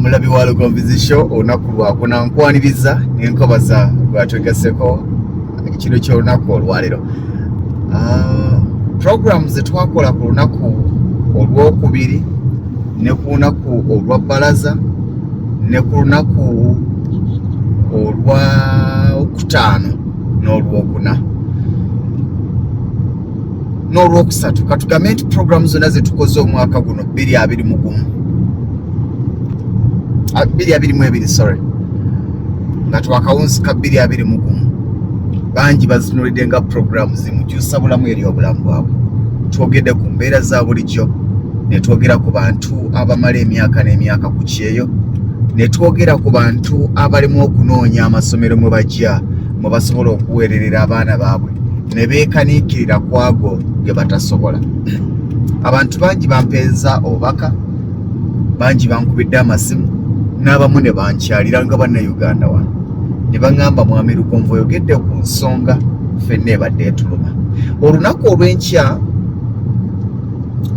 Omulabi wa Lugonvizi olunaku lwakuna nkwaniriza n'enkobaza lwatwegaseko ekiro ky'olunaku olwaleero. Programs zetwakola ku lunaku olwokubiri ne ku lunaku olwa bbalaza ne ku lunaku olwokutaano n'olwokuna n'olwokusatu katugambe nti programs zonna zetukoze omwaka guno 2022 nga twakawunzika 2021 bangi bazinulidde nga programs zimukyusa bulamu eri obulamu bwabwe. Twogedde ku mbeera za bulijjo, ne twogera ku bantu abamala emyaka n'emyaka ku kyeyo, ne twogera ku bantu abalimu okunoonya amasomero mwe bajja mwe basobola okuweererera abaana baabwe ne beekaniikirira ku ago ge batasobola. Abantu bangi bampeeza obubaka, bangi bankubidde amasimu, n'abamu ne bankyalira nga bannayuganda wano ne baŋŋamba mwami Lugonvu oyogedde ku nsonga ffenna ebadde etuluma. Olunaku olw'enkya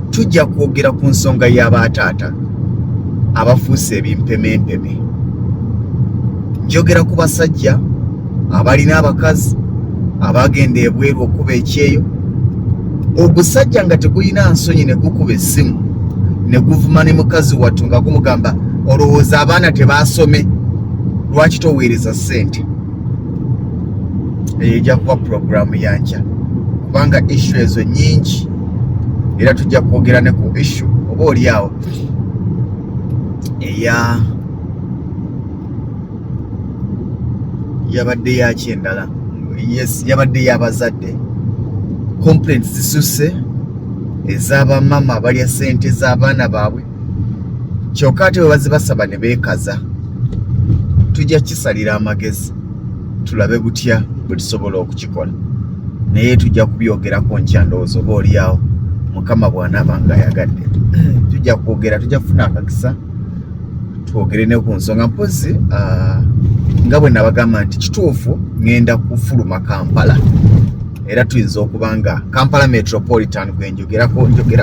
tujja kwogera ku nsonga y'abaataata abafuuse ebimpemempeme. Njogera ku basajja abalina abakazi abagenda ebweru okuba ekyeyo, ogusajja nga tegulina nsonyi ne gukuba essimu ne guvuma ne mukazi wattu nga gumugamba olowooza abaana tebaasome lwaki toweereza ssente. Eyo ejja kuba puroguramu yankya kubanga issue ezo nnyingi, era tujja kwogera ne ku issue oba oliawo yabadde yakyendala. Yes, yabadde y'abazadde. Complaints zisusse ez'abamama abalya ssente z'abaana baabwe, kyokka ate bwe bazibasaba ne beekaza. Tujja kisalira amagezi tulabe butya bwe tusobola okukikola, naye tujja kubyogerako nkya ndowooza oba oliawo Mukama bw'anaaba ng'ayagadde. Tujja kwogera, tujja kufuna akakisa twogere ne ku nsonga mpozi nga bwe nabagamba nti kituufu ngenda kufuluma Kampala, era tuyinza okuba nga Kampala Metropolitan gwe njogera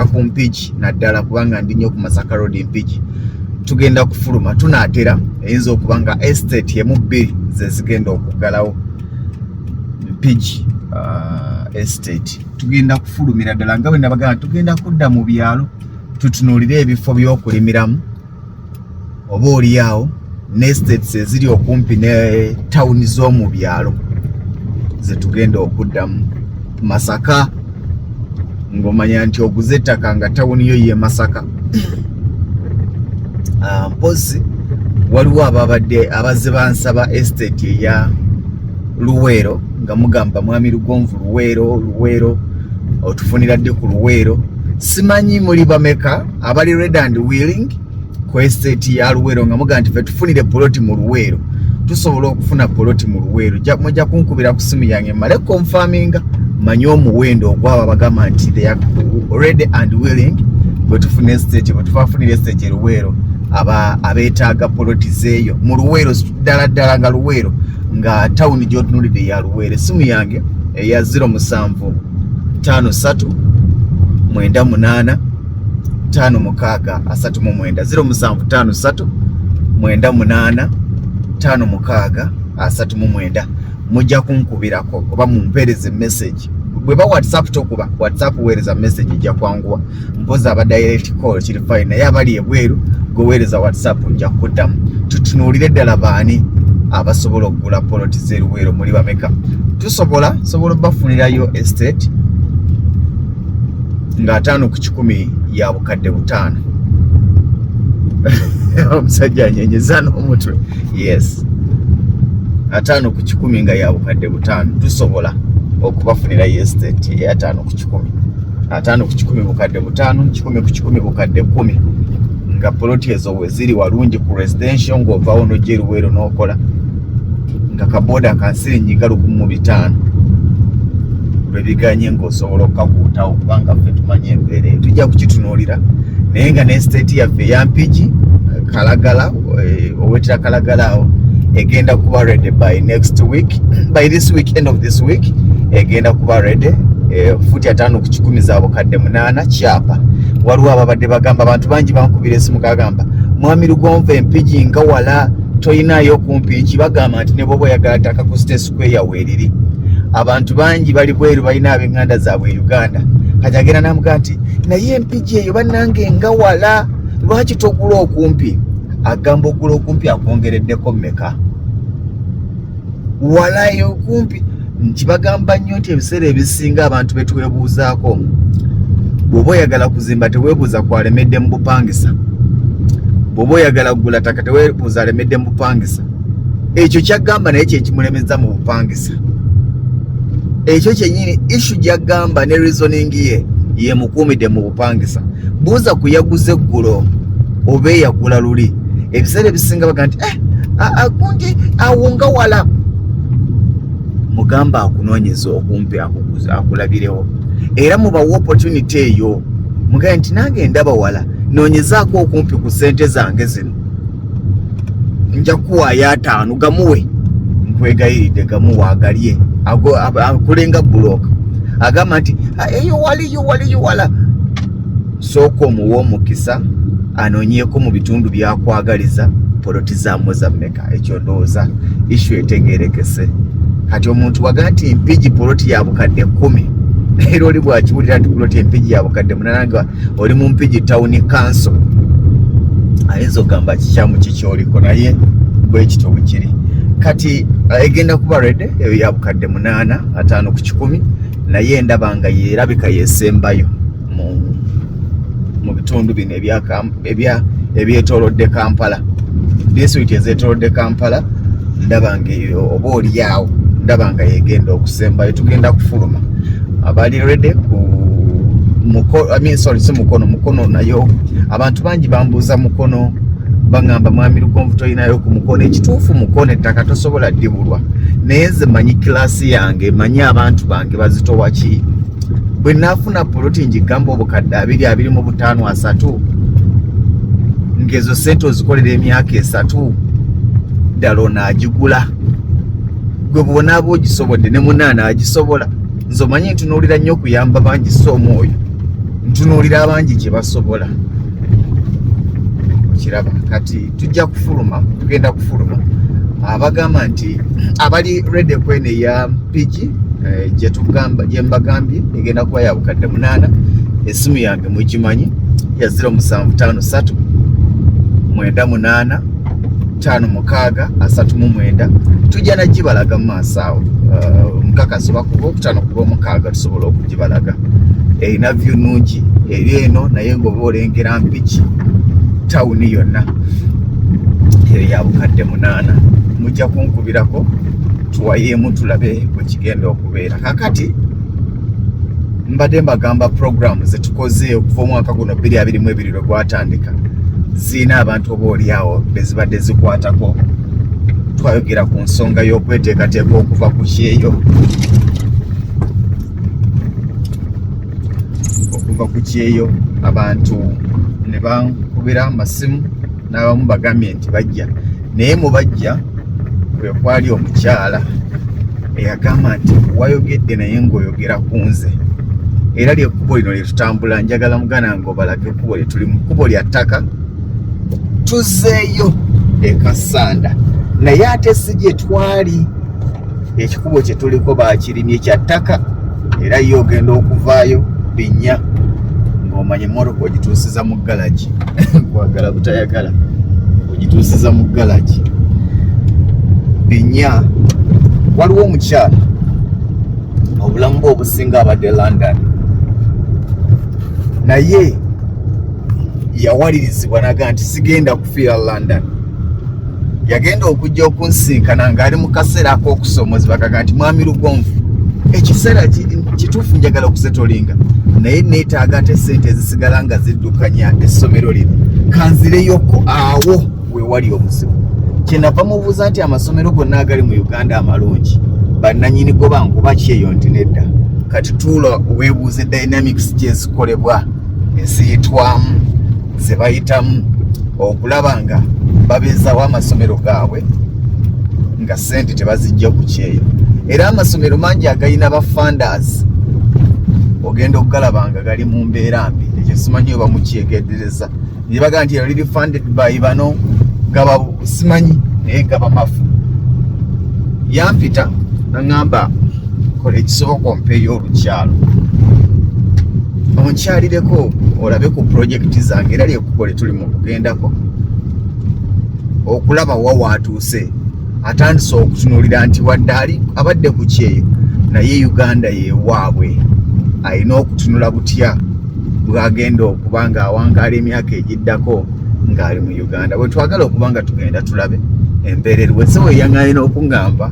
ku Mpigi naddala kubanga ndi nnyo ku Masaka Road Mpigi. Tugenda kufuluma tunaatera eyinza okuba nga estate emu bbiri ze zigenda okuggalawo Mpigi estate. Tugenda kufulumira ddala nga bwe nabagamba tugenda kudda mu byalo tutunuulire ebifo by'okulimiramu oba oliawo n'estates eziri okumpi ne tawuni z'omu byalo ze tugenda okuddamu. Masaka ng'omanya nti oguze ettaka nga tawuni yo ye Masaka. Mpozi waliwo abazze bansaba estate eya Luweero nga mugamba mwami Lugonvu Luweero otufunira dde ku Luweero. Simanyi muli bameka abali ready and willing ku estate ya Luweero nga mugamba nti ffe tufunire poloti mu Luweero, tusobola okufuna poloti mu Luweero. Mujja kunkubira ku simu yange male confirminga manyi omuwendo ogwabo bagamba nti they are ready and willing bwe tufuna estate, bwe tufafunira estate e Luweero abeetaaga poloti zeeyo mu Luweero ddala nga Luweero nga tawuni gy'otunulidde ya Luweero. Esimu yange eya 0753 98 56 39 0753 98 56 mujja kunkubirako oba mumpeereze message. Bwe ba WhatsApp tokuba WhatsApp weereza message ejja kwanguwa. Mpoza aba direct call kiri fine, naye abali ebweru goweereza WhatsApp nja kuddamu. Tutunuulire ddala baani abasobola okugula poloti z'e Luweero muli bameka. Sobola bafunirayo estate nga 5 ku 10 ya bukadde 5. Omusajja anyenyeza n'omutwe. Yes, 5 ku 10 nga ya bukadde 5. Tusobola okubafunira estate ya 5 ku 10. 5 ku 10 bukadde 5, 10 ku 10 bukadde 10 nga poloti ezo we ziri walungi ku residential ng'ovaawo n'ojja e Luweero n'okola nga kaboda kansirinyiga 1500 lwe biganye ng'osobola okukakuutawo kubanga ffe tumanye embeera eyo. Tujja kukitunuulira naye nga n'estate yaffe eya Mpigi Kalagala owetera Kalagala awo egenda kuba ready by next week, by this week, end of this week egenda kuba ready. Futi 5 ku 10 za bukadde 8 kyapa. Waliwo ababadde bagamba abantu bangi bankubira esimu kagamba mwami Lugonvu empigi nga wala toyinayo kumpi kibagamba nti ne bwoba oyagala ttaka ku State Square weeriri. Abantu bangi bali bweru balina ab'enganda zaabwe Uganda. Kati agenda n'amugamba nti naye empigi eyo bannange nga wala lwaki togula okumpi? Agamba ogula okumpi akwongereddeko mmeka? Wala eyo okumpi. Nkibagamba nnyo nti ebiseera ebisinga abantu betwebuuzaako, bw'oba oyagala kuzimba teweebuuza kwalemedde mu bupangisa, bw'oba oyagala kugula ttaka teweebuuza alemedde mu bupangisa. Ekyo kyagamba naye kyekimulemeza mu bupangisa. Ekyo kyennyini ishu gyagamba ne reasoning ye mukuumidde mu bupangisa. Buuza ku yaguze eggulo oba eyagula luli. Ebiseera ebisinga baga nti akundi awo nga wala. Mugamba akunoonyeza okumpi akulabirewo. Era mubawa opportunity eyo. Mugamba nti nange ndaba wala. Noonyezaako okumpi ku ssente zange zino. Nja kuwaayo 5 gamuwe. Nkwegayiridde gamuwe agalye. Akulenga bulooka. Agamba nti eyo wala. Sooka omuwa omukisa anoonyeeko mu bitundu byakwagaliza poloti zaamwe za mmeka. Ekyo ndowooza ishu etegeerekese. Kati omuntu waga nti empigi poloti ya bukadde 10 era oli bwakiwulira nti poloti empigi ya bukadde 8 oli mu mpigi town council ayinza ogamba kikyamu kikyoliko naye bwe kityo bukiri. Kati egenda kuba rede eyo ya bukadde 8 5 ku 10 naye ndaba nga yerabika yesembayo mu bitundu bino ebyetoolodde Kampala. Disitulikiti ezeetoolodde Kampala ndaba nga eyo oba oliawo ndaba nga yegenda okusembayo. Tugenda kufuluma abali rede ku mukono nayo abantu bangi bambuuza mukono bangamba mwami Lugonvu toyinayo ku mukono. Ekituufu mukono ettaka tosobola ddibulwa naye nze manyi kilasi yange manyi abantu bange bazitowa ki. Bwe naafuna poloti njigamba obukadde 225 ngezo sente ozikolera emyaka 3 ddala onaagigula. Gwe bw'onaaba ogisobodde ne munaana agisobola. Nze omanyi ntunuulira nnyo okuyamba bangi so omwoyo ntunuulira abangi gye basobola. Okiraba kati tujja kufuluma, tugenda kufuluma. Abagamba nti abali rede kwene ya mpigi gye mbagambye egenda kuba ya bukadde 8. Essimu yange mugimanyi ya 0753 98 56339. Tujja nagibalaga mu maaso awo mukakasi bakuba 5 kuba 6 tusobola okugibalaga. Erina vyu nungi eri eno naye ng'oba olengera mpigi tawuni yonna eyo ya bukadde 8. Mujja kunkubirako tuwayeemu tulabe bwe kigenda okubeera. Kakati mbadde mbagamba program zetukoze okuva omwaka guno 2022 lwe gwatandika ziina abantu oba oliawo bezibadde zikwatako. Twayogera ku nsonga y'okweteekateeka okuva ku kyeyo abantu ne bankubira amasimu n'abamu bagambye nti bajja naye mu bajja kwe kwali omukyala eyagamba nti wayogedde naye ng'oyogera ku nze era lyekkubo lino lye tutambula. Njagala mugana ng'obalage ekkubo lye tuli mu kkubo lya ttaka tuzzeeyo e Kasanda naye ate si gye twali. Ekikubo kye tuliko bakirimye kya ttaka era yo ogenda okuvaayo Binnya ng'omanya emmotoka ogituusiza mu galagi kwagala butayagala ogituusiza mu galagi Binnya. Waliwo omukyala obulamu bwe obusinga abadde London naye yawalirizibwa naga nti sigenda kufiira London. Yagenda okujja okunsinkana ng'ali mu kaseera ak'okusoomozebwa kaga nti mwami Lugonvu ekiseera kituufu njagala okusetolinga naye neetaaga ate sente ezisigala nga ziddukanya essomero lino kanzireyoko awo we wali obuzibu. Kyenava mubuuza nti amasomero gonna agali mu Uganda amalungi bannannyini go bankuba kyeyo nti nedda. Kati tuula weebuuze dynamics gyezikolebwa eziyitwamu ze bayitamu okulaba nga babeezawo amasomero gaabwe nga sente tebazijja ku kyeyo. Era amasomero mangi agayina ba funders ogenda okugalabanga gali mu mbeera mbi. Ekyo simanyi oba mukyegendereza. Ne bagamba nti liri funded by bano gaba simanyi naye gaba mafu. Yampita n'angamba kola ekisoboka ompeeyo olukyalo. Onkyalireko olabe ku projekiti zange era lyekubo lye tuli mu kugendako. Okulaba wa watuuse. Atandise okutunuulira nti wadde abadde ku Kyeyo naye Uganda yeewaabwe. Alina okutunula butya bwagenda okuba ng'awangaala emyaka egiddako ng'ali mu Uganda. Bwe twagala okuba nga tugenda tulabe embeera eriwo. So weeyaŋŋaalina okuŋŋamba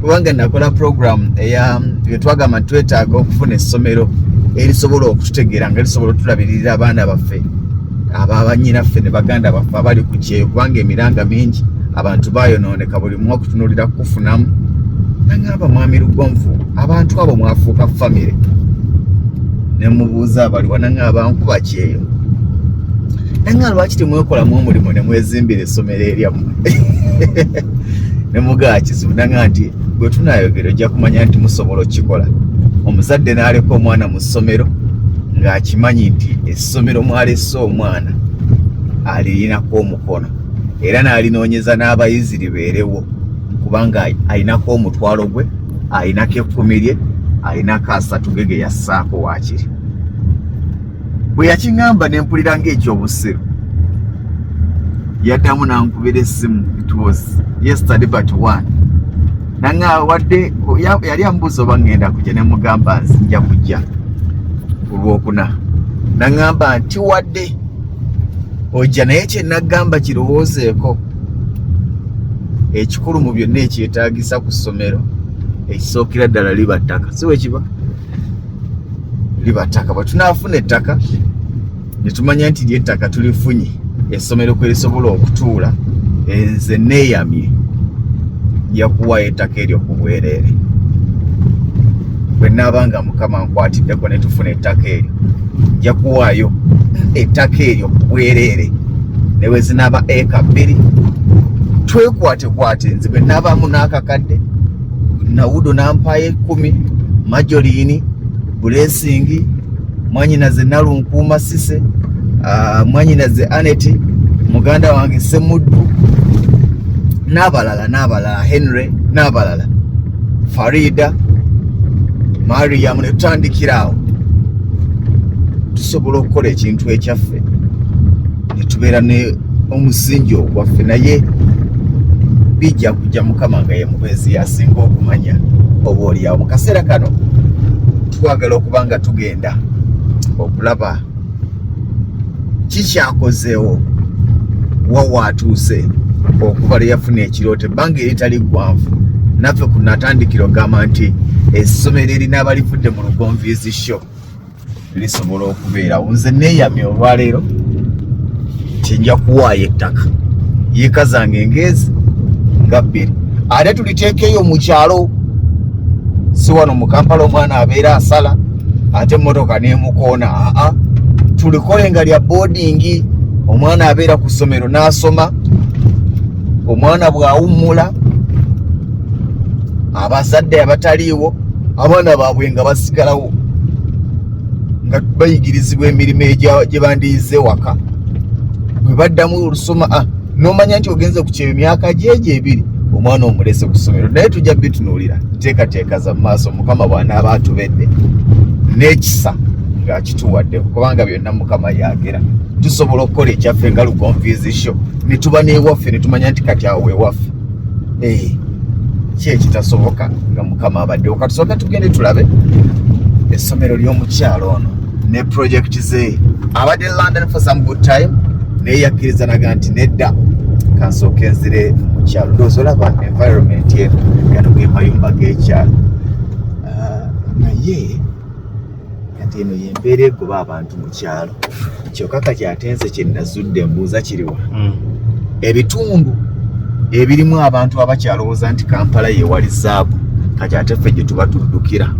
kubanga nakola program bye twagamba twetaaga okufuna essomero erisobola okututegeera nga lisobola otulabirira abaana baffe ababanyinaffe ne baganda baffe abali ku Kyeyo kubanga emiranga mingi abantu bayonooneka buli mwe okutunuulira kufunamu. Nangamba mwami Lugonvu abantu abo mwafuuka famire. Ne mubuuza abaliwa nangamba nkuba Kyeyo. Nangamba lwaki temwekolamu omulimu ne mwezimbira essomero eryammwe. Ne mugaa kizibu nangamba nti bwe tunaayogera ojja kumanya nti musobola okikola. Omuzadde n'aleka omwana mu ssomero ng'akimanyi nti essomero mwalese omwana alirinako omukono era n'alinoonyeza n'abayizi libeerewo kubanga alinako omutwalo gwe, alinako 10 lye, alinako 3 ge yassaako waakiri. Bwe yakiŋŋamba ne mpulira ng'ekyobusiru yaddamu n'ankubira essimu. It was yesterday but one. Nanga wadde yali ambuuza oba ngenda kujja ne mugamba nzija kujja ku Lwokuna. Nangamba nti wadde ojja naye kye nagamba kirowoozeeko. Ekikulu mu byonna ekyetaagisa ku ssomero ekisookera ddala liba ttaka. Si bwe kiba? Liba ttaka. Bwe tunaafuna ettaka ne tumanya nti ly'ettaka tulifunye essomero kwe lisobola okutuula, nze neeyamye nja kuwaayo ettaka eryo ku bwereere. Bwe nnaabanga Mukama nkwatiddeko ne tufuna ettaka eryo nja kuwaayo ettaka eryo ku bwereere ne bwe zinaaba eka 2 twekwatekwate. Nze bwe nnaabaamu n'akakadde Nawudo n'ampaayo 10, Majolini, Blessing, mwanyinaze Nalunkuuma Sise, mwanyinaze Aneti, muganda wange Semuddu, n'abalala Henry, n'abalala Farida, Mariam, ne tutandikiraawo tusobola okukola ekintu ekyaffe ne tubeera ne omusingi ogwaffe. Naye bijja kujja Mukama nga ye mubeezi yasinga okumanya oba oliawo. Mu kaseera kano twagala okuba nga tugenda okulaba kikyakozeewo wawaatuuse okuba lye yafuna ekirooto ebbanga eritali ggwanvu. Naffe ku natandikiro gamba nti essomero erina abalivudde mu Lugonviizi show lisobola okubeerawo. Nze neeyamye olwaleero nti nja kuwaayo ettaka yiika zange engezi nga 2 ate tuliteekeyo mu kyalo. Si wano mu Kampala omwana abeera asala ate emmotoka n'emukoona. Tulikole nga lya boarding. Omwana abeera ku ssomero n'asoma, omwana bw'awummula, abazadde abataliiwo abaana baabwe nga basigalawo nga bayigirizibwa emirimu gye bandiyize waka. Bwe baddamu olusoma n'omanya nti ogenze ku Kyeyo emyaka gyegyo 2 omwana omulese ku ssomero. Naye tujja bitunuulira nteekateeka za maaso Mukama bw'anaaba atubedde n'ekisa ng'akituwadde kubanga byonna Mukama yagera. Tusobola okukola ekyaffe nga Lugonviizi show ne tuba n'ewaffe ne tumanya nti kati awo ewaffe. Ki ekitasoboka nga Mukama abaddewo. Katusooka tugende tulabe essomero ly'omu kyalo ono ne project ze. Abadde London for some good time naye yakkiriza naga nti nedda kansooka enzire mu kyalo. Ndowooza olaba environment eno gano ge mayumba g'ekyalo. Naye kati eno y'embeera egoba abantu mu kyalo. Kyokka kati ate nze kye nazudde mbuuza kiriwa. Ebitundu ebirimu abantu abakyalowooza nti Kampala yeewali zaabu kati ate ffe gye tuba tuddukira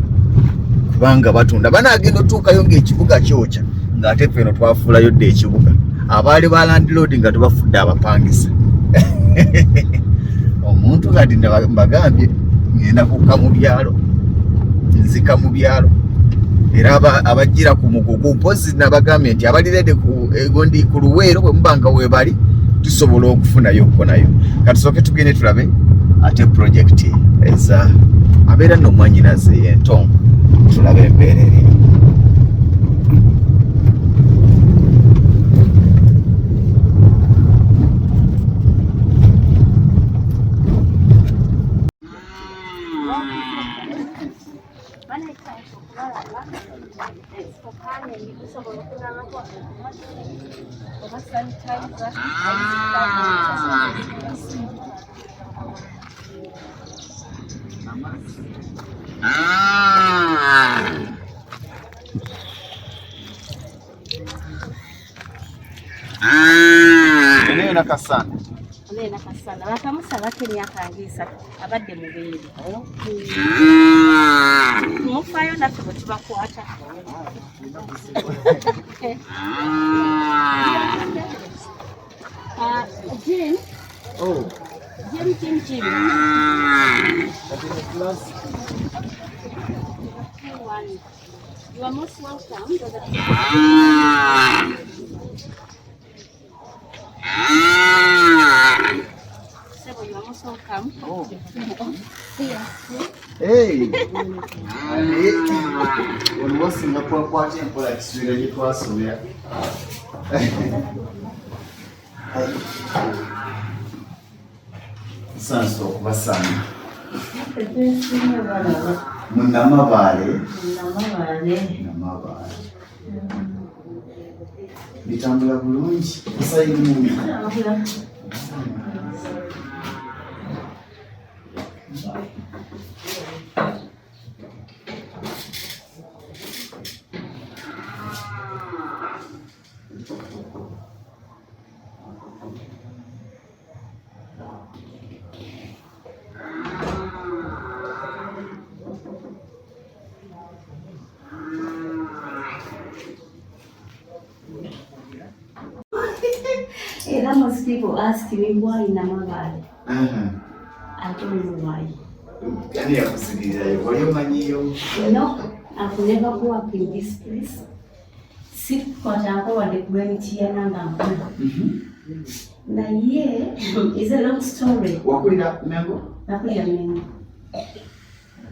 kubanga batunda. Banaagenda otuukayo ng'ekibuga kyokya ng'ate ffe eno twafuulayo dde ekibuga. Abaali ba landlord nga tubafudde abapangisa. Omuntu kati mbagambye ngenda kukka mu byalo, nzika mu byalo era abajira ku mugugu mpozi nabagambye nti abalirede ku egondi ku luweero bwe mubanga webali tusobola okufunayo okukonayo. Katusooke tugende tulabe ate project eza abeera n'omwanyinaze yentongo tulabe embeera eri. Nena kasana. Nena kasana. Bakamusa bakenya akangisa abadde mubeere. Mufayo naffe bwe tubakwata. Jim. Oh. Jim. You are most welcome. Sebo, you are most welcome. Oh. Hey. When was in the property and for extreme it was so yeah. Sanso basana. Munamabale. Bitambula bulungi. Sayini. Most people ask me why Namabale. I don't know why. No, I've never grew up in this place. Sit for the Gwentia Nanga. Now, yeah, it's a long story.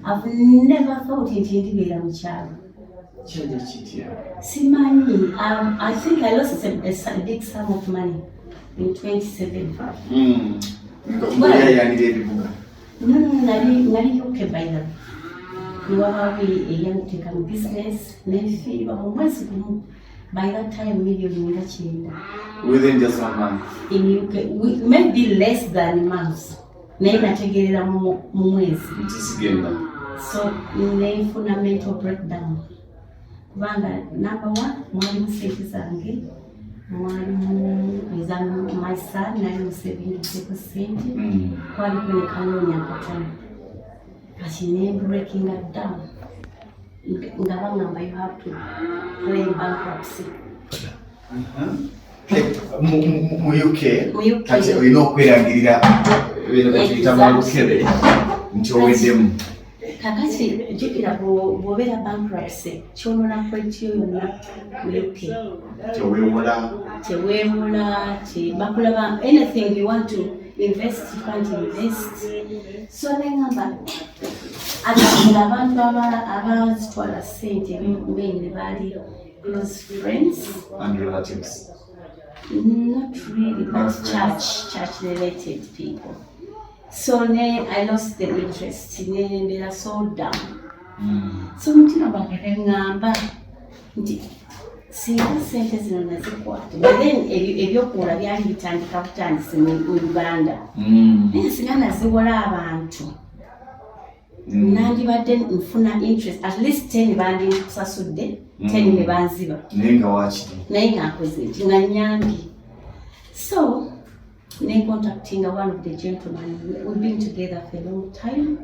I've never thought it into a child. See, money. I think I lost a big sum of money in 2017. No, okay by them. You are a young taken business, maybe by that time, million within just 1 month. In UK, maybe less than a month. Never take so, in fundamental breakdown. Number one, mwalimu safety zange. Mwalimu exam my son, na yo 70%. Kwa kwenye kanuni ya kutana. But she never breaking that down. Ngabanga, you have to claim bankruptcy. UK. Kati olina okwerangirira ebintu by'etuyita malukebe nti oweddemu. Kakati jukira bw'obeera bankruptcy ky'onoona kwetyo yonna mu UK. Teweemula, bakulaba anything you want to invest, you can't invest. So nengamba abantu abazitwala ssente mainly baali close friends and relatives. Not really, but church related people. So I lost the interest. They are sold down. So mutima bagere ngamba nti singa sente zino nazikwata. But then ebyokuwola byali bitandika butandise mu Uganda. Singa naziwola abantu. Nandibadde nfuna interest. At least 10 bandi kusasudde. 10 ne banziba. Naye nga nkoze nti nga nyambi. So contacting one of the gentlemen. We've been together for a long time.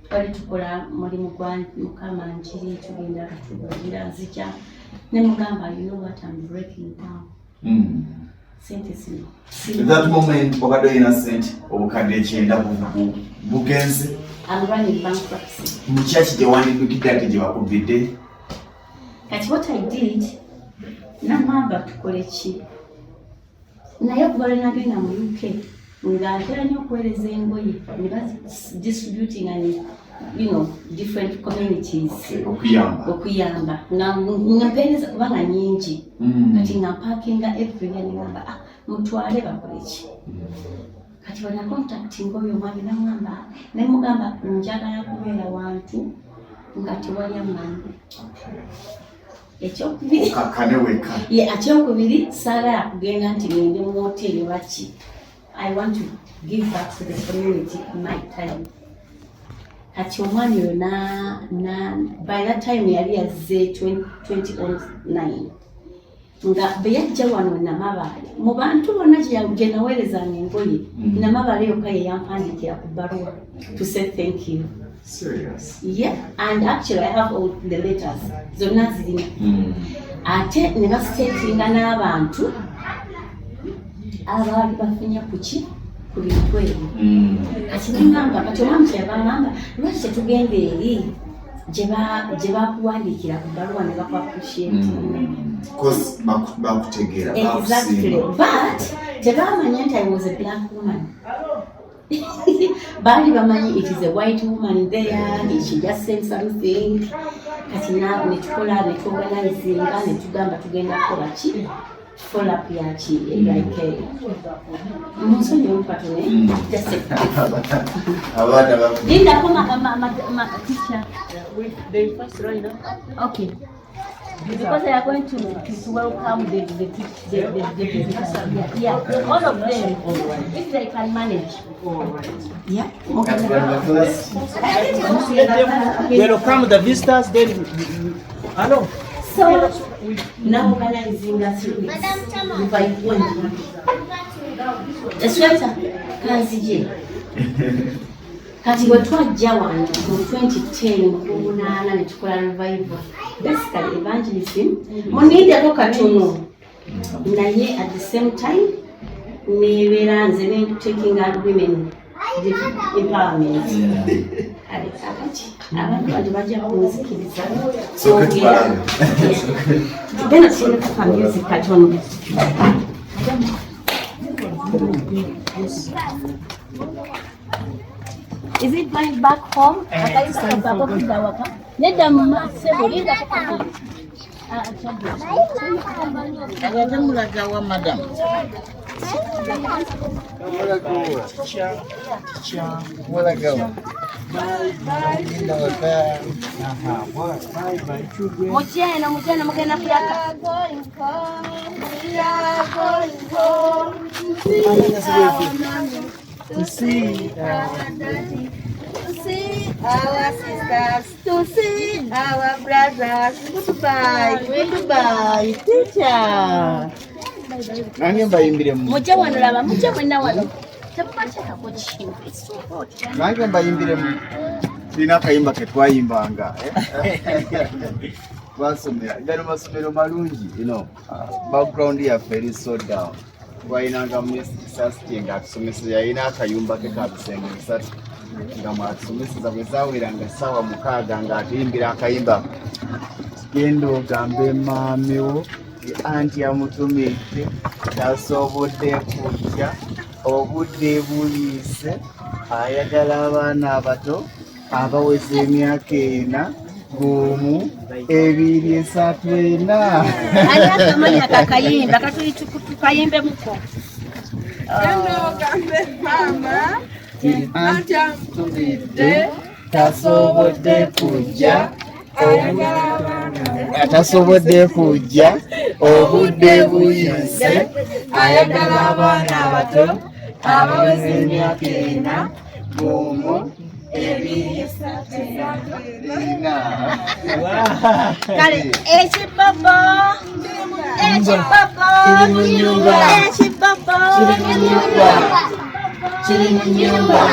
Twali tukola mulimu gwa Mukama njiri tugenda tubuulira nzija. Ne mugamba, you know what, I'm breaking down. Sente zino. At that moment, obadde olina ssente obukadde 9 bugenze. I'm running bankruptcy. Mu church gye wandidukidde ate gye bakubidde. Kati what I did, namamba tukole ki. Naye okuva lwe nagenda mu UK, nga ntera nnyo okuweereza engoye, ne distributing and different communities. Okuyamba. Nga mpeereza kubanga nyingi. Kati nga mpaakinga everywhere ne ngamba mutwale bakole ki. Kati bwe nacontactinga oyo omwami namugamba ne mugamba njagala kubeera wantu nga tewali amanyi. Ekyokubiri saagala kugenda nti ngende mu hoteeri waki. I want to give back to the community my time. Kati omwami oyo by that time yali yazze 2009 nga bwe yajja wano Namabaale mu bantu bonna gye naweerezanga engoye Namabaale yokka ye yampandiikira ku bbaluwa to say thank you. Serious? Yeah, and actually I have all the letters. Zonna zirina. Ate ne basiteetinga n'abantu abaali bafunye kuki ku bintu ebyo. Kati nengamba kati omwami kyeyabagamba lwaki tetugenda eri gye bakuwandiikira ku bbaluwa ne bakuappreciate. Because bakutegeera. Exactly. But tebamanya nti I was a black woman. Bali bamanyi it is a white woman there, she just said something. Kati netukola netuorganizinga netugamba tugenda kukola ki follow up yaki like musonyi olupatone just Linda koma teacher with the first rider. Okay. Because they are going to welcome the visitors. Yeah, all of them, if they can manage. Yeah. Welcome the visitors, then hello. So now organizing that series. The sweater, Kanzije. Kati bwe twajja wano mu 2010 mu 8 ne tukola revival. Basically evangelism muniideko katono naye at the same time nebeera nze ne taking out women empowerment. Abantu bandi bajja kunzikiriza tugenda tusineka music katono. Is it going back home? Neda mama sebo linda kwa Agamulagawa madam. Mulagawa. Mujena mugenda kuyaka. To see our sisters, to see our brothers. Goodbye, teacher. Nange mbayimbire Mujja wano laba, mujja mwenna wano. Temukateekako kintu. nange mbayimbire tulina akayimba ke twayimbanga twasomera gano masomero malungi background yaffe eri so down twayinanga musasiti nga atusomeseza yalina akayumba ke ka bisenge bisatu nga mwatusomeseza bwe zaweranga essaawa 6 nga atuyimbira akayimba genda ogambe maamiwo anti amutumidde tasobodde kujja obudde buliise ayagala abaana abato abaweza emyaka 4 1 2 3 4 Ani akamanya kakayimba tukayimbe muko. Ogambe mama anti amutumidde tasobodde kujja atasobodde kujja obudde buyiise ayagala abaana abato abaweza emyaka 4 1 2 3 Kale ekibabo kiri mu nyumba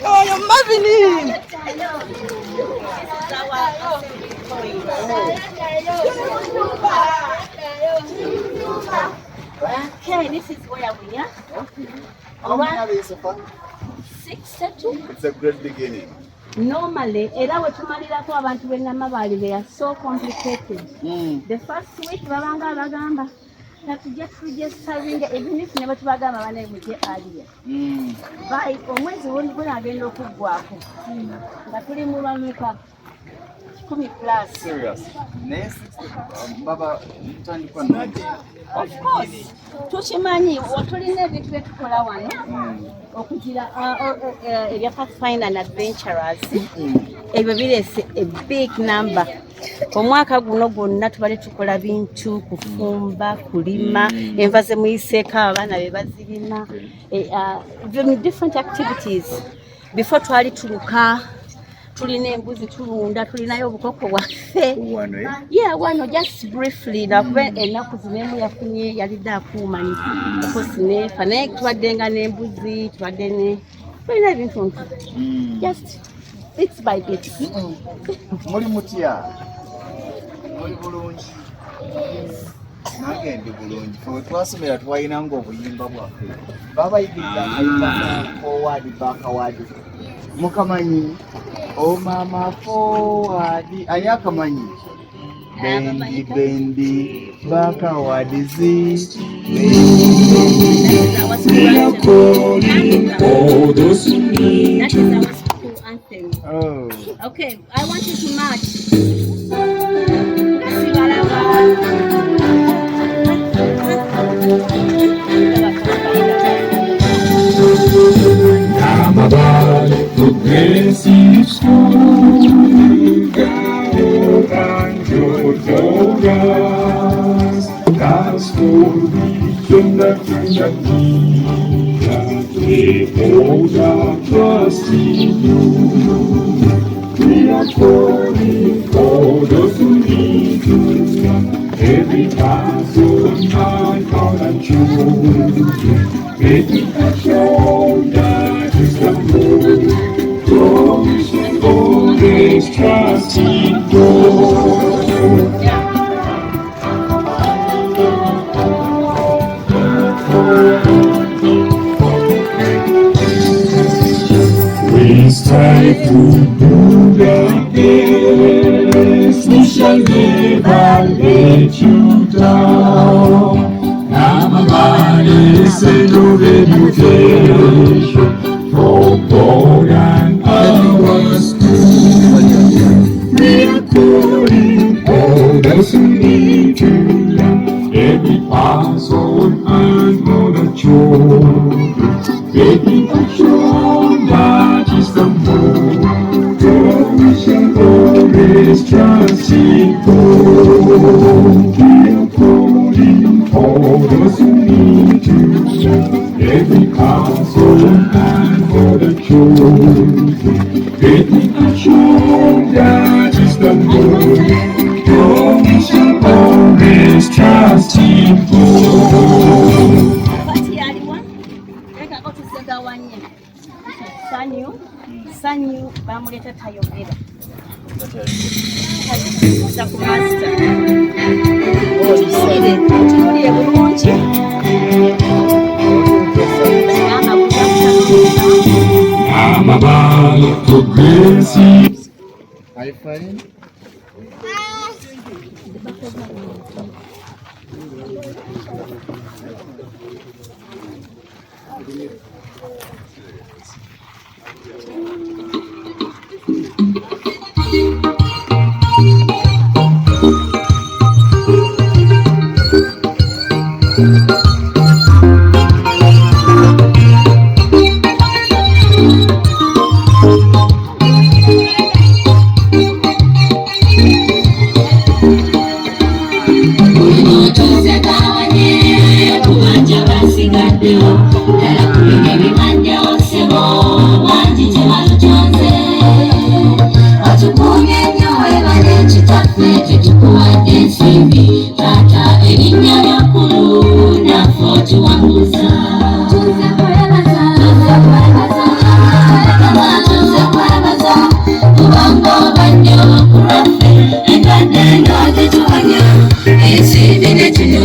Oh, you're marveling. Okay, this is where we are. How many are there so far? 6 settle. It's a great beginning. Normally, era wetumalirako abantu b'ennamabali, they are so complicated. The first week babanga bagamba that just registering even if never tubagamba bana muje aliya. By omwezi gunaagenda okuggwako nga tuli mu lwamuka 10 plus. Serious. Next, Baba, mtandikwa nani? Of course, tukimanyi tulina ebintu bye tukola wano okugira ebya Pathfinder and Adventurers. Ebyo bireese a big number. Omwaka guno gwonna tubale tukola bintu kufumba, kulima, enva ze muyiseeko abaana be bazirima, different activities. Before twali tuluka, tulina embuzi tulunda, tulinayo obukoko bwaffe. Yeah, wano just briefly, nakuba ennaku zino yafunye yalidde akuuma okusineefa naye tubaddenga n'embuzi, tubadde ne tulina ebintu just bits by bits. Muli mutya? Muli bulungi? Nange ndi bulungi. Ffe twasomera twayinanga obuyimba bwaffe. Babayigiriza akayimba forward backward. Mukamanyi? Oh mama forward. Ani akamanyi? Bendi bendi backward zi. Oh. Okay, I want you to match. Progressive school, we are calling for those who need to come. Every person and God and children, making a show that is the road. Promising always trust in God. We strive to do the best, we shall never let you down. Namabali send of education for God and our school. We are calling all those who need to learn, every person and mother children, making a show that is the mode. We shall always trust in God. We are calling all those who need to learn, every counsel and for the children, making a show that is the mode. We shall always trust in God. Musanyu bamuleta tayogera. Tayogera ku master. Otunuulire bulungi. I'm about to grace you. Are you fine? Ensi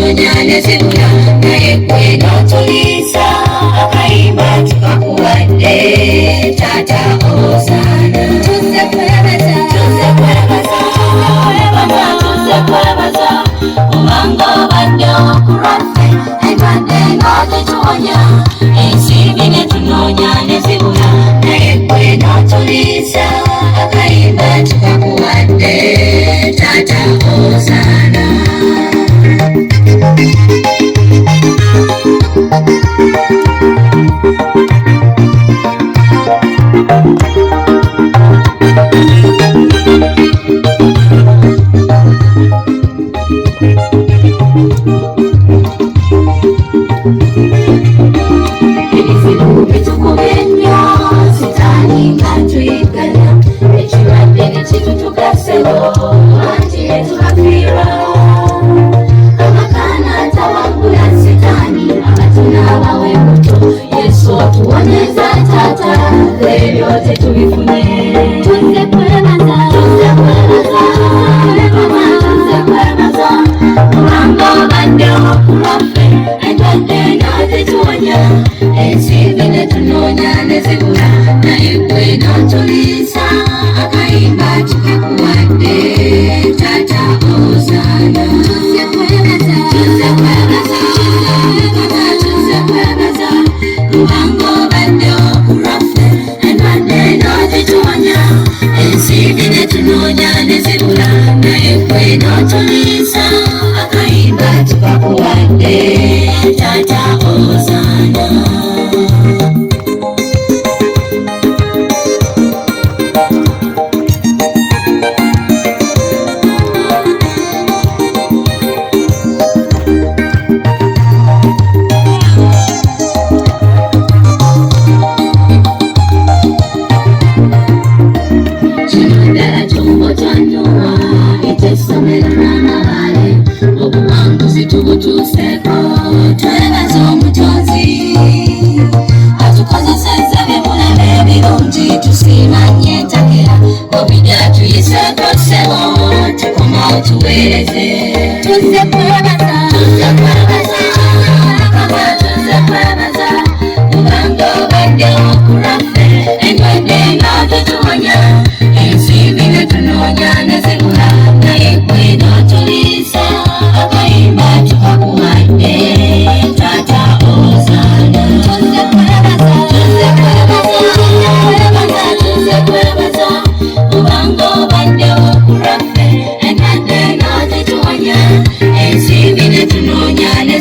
vine tunonya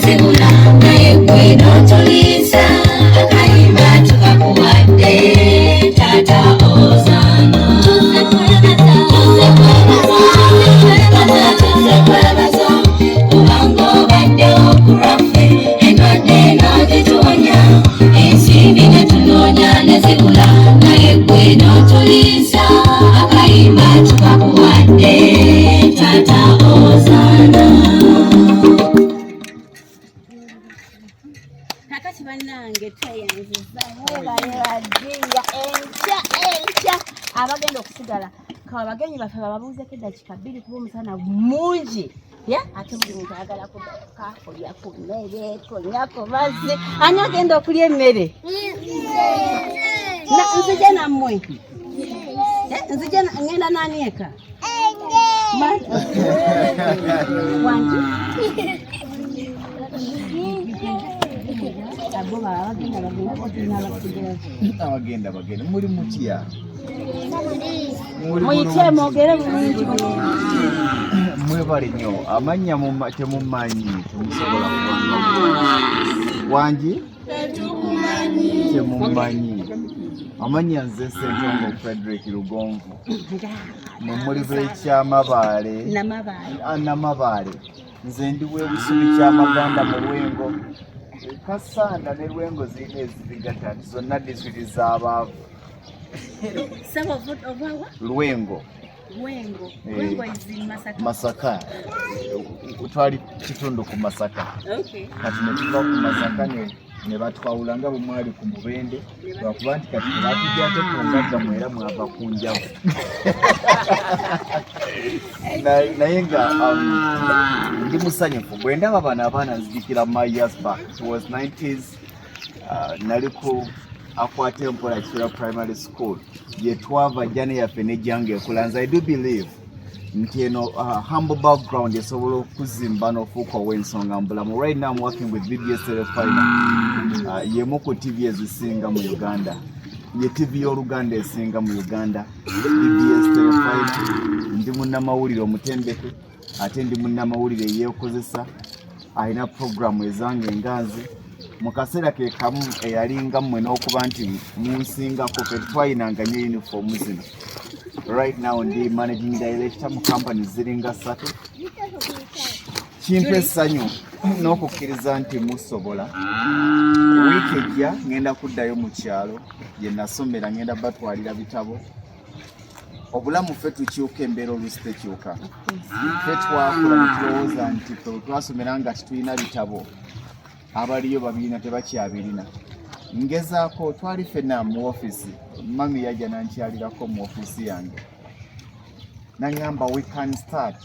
nezibula kakati bannange tweyanziza mwebalebadia enkya abagenda okusigala kawa abagenyi baffe bababuuzeko eddakiika 2 kuba omusana mungi ate buli muntu ayagala kulya ku mmere kunywa ku mazzi ani agenda okulya emmere nzija nammwe nzija ngenda nani eka wangi abagenda muri mutya muyite mwogere bulungi mwebale nnyo amanya temumanyi temusobola kubanga wangi temumanyi amanya nze Ssentongo Frederick Lugonvu mumuli b'ekyamabaale namabaale nze ndi w'ebisubi ky'amaganda mu Lwengo Kasanda ne Lwengo zirina ezibigatati zonna disitulikiti z'abaavu Lwengo Masaka twali kitundu ku Masaka kati ne tuva ku Masaka ne batwawula nga bwe mwali ku Mubende lwakuba nti kati batujja ate ku ngagga mwera mwava ku njavu naye nga ndi musanyufu bwe ndaba bano abaana nzijukira my years back it was 90s nali ku akwate empola Kyalo primary school yetwava jane yaffe nejjange ekulanza. I do believe nti eno humble background esobola okuzimba n'ofuuka ow'ensonga mu bulamu. Right now I'm working with VBS Telefina yemu ku TV ezisinga mu Uganda, ye TV y'Oluganda esinga mu Uganda. VBS Telefina ndi munnamawulire omutendeke ate ndi munnamawulire eyeekozesa alina programu ezange enganzi mu kaseera ke kamu eyalinga mmwe n'okuba nti munsingako fe twayinanga nnyo uniform zino. Right now ndi managing director mu company ziringa 3 kimpe essanyu n'okukkiriza nti musobola. Wiiki ejja ngenda kuddayo mu kyalo gye nasomera, ngenda batwalira bitabo. Obulamu ffe tukyuka embeera oluusi tekyuka. Ffe twakula ne tulowooza nti ffe twasomera nga titulina bitabo abaliyo babirina tebakyabirina. Ngezaako twali ffenna mu ofiisi, mami yajja nankyalirako mu ofiisi yange naŋŋamba we can start.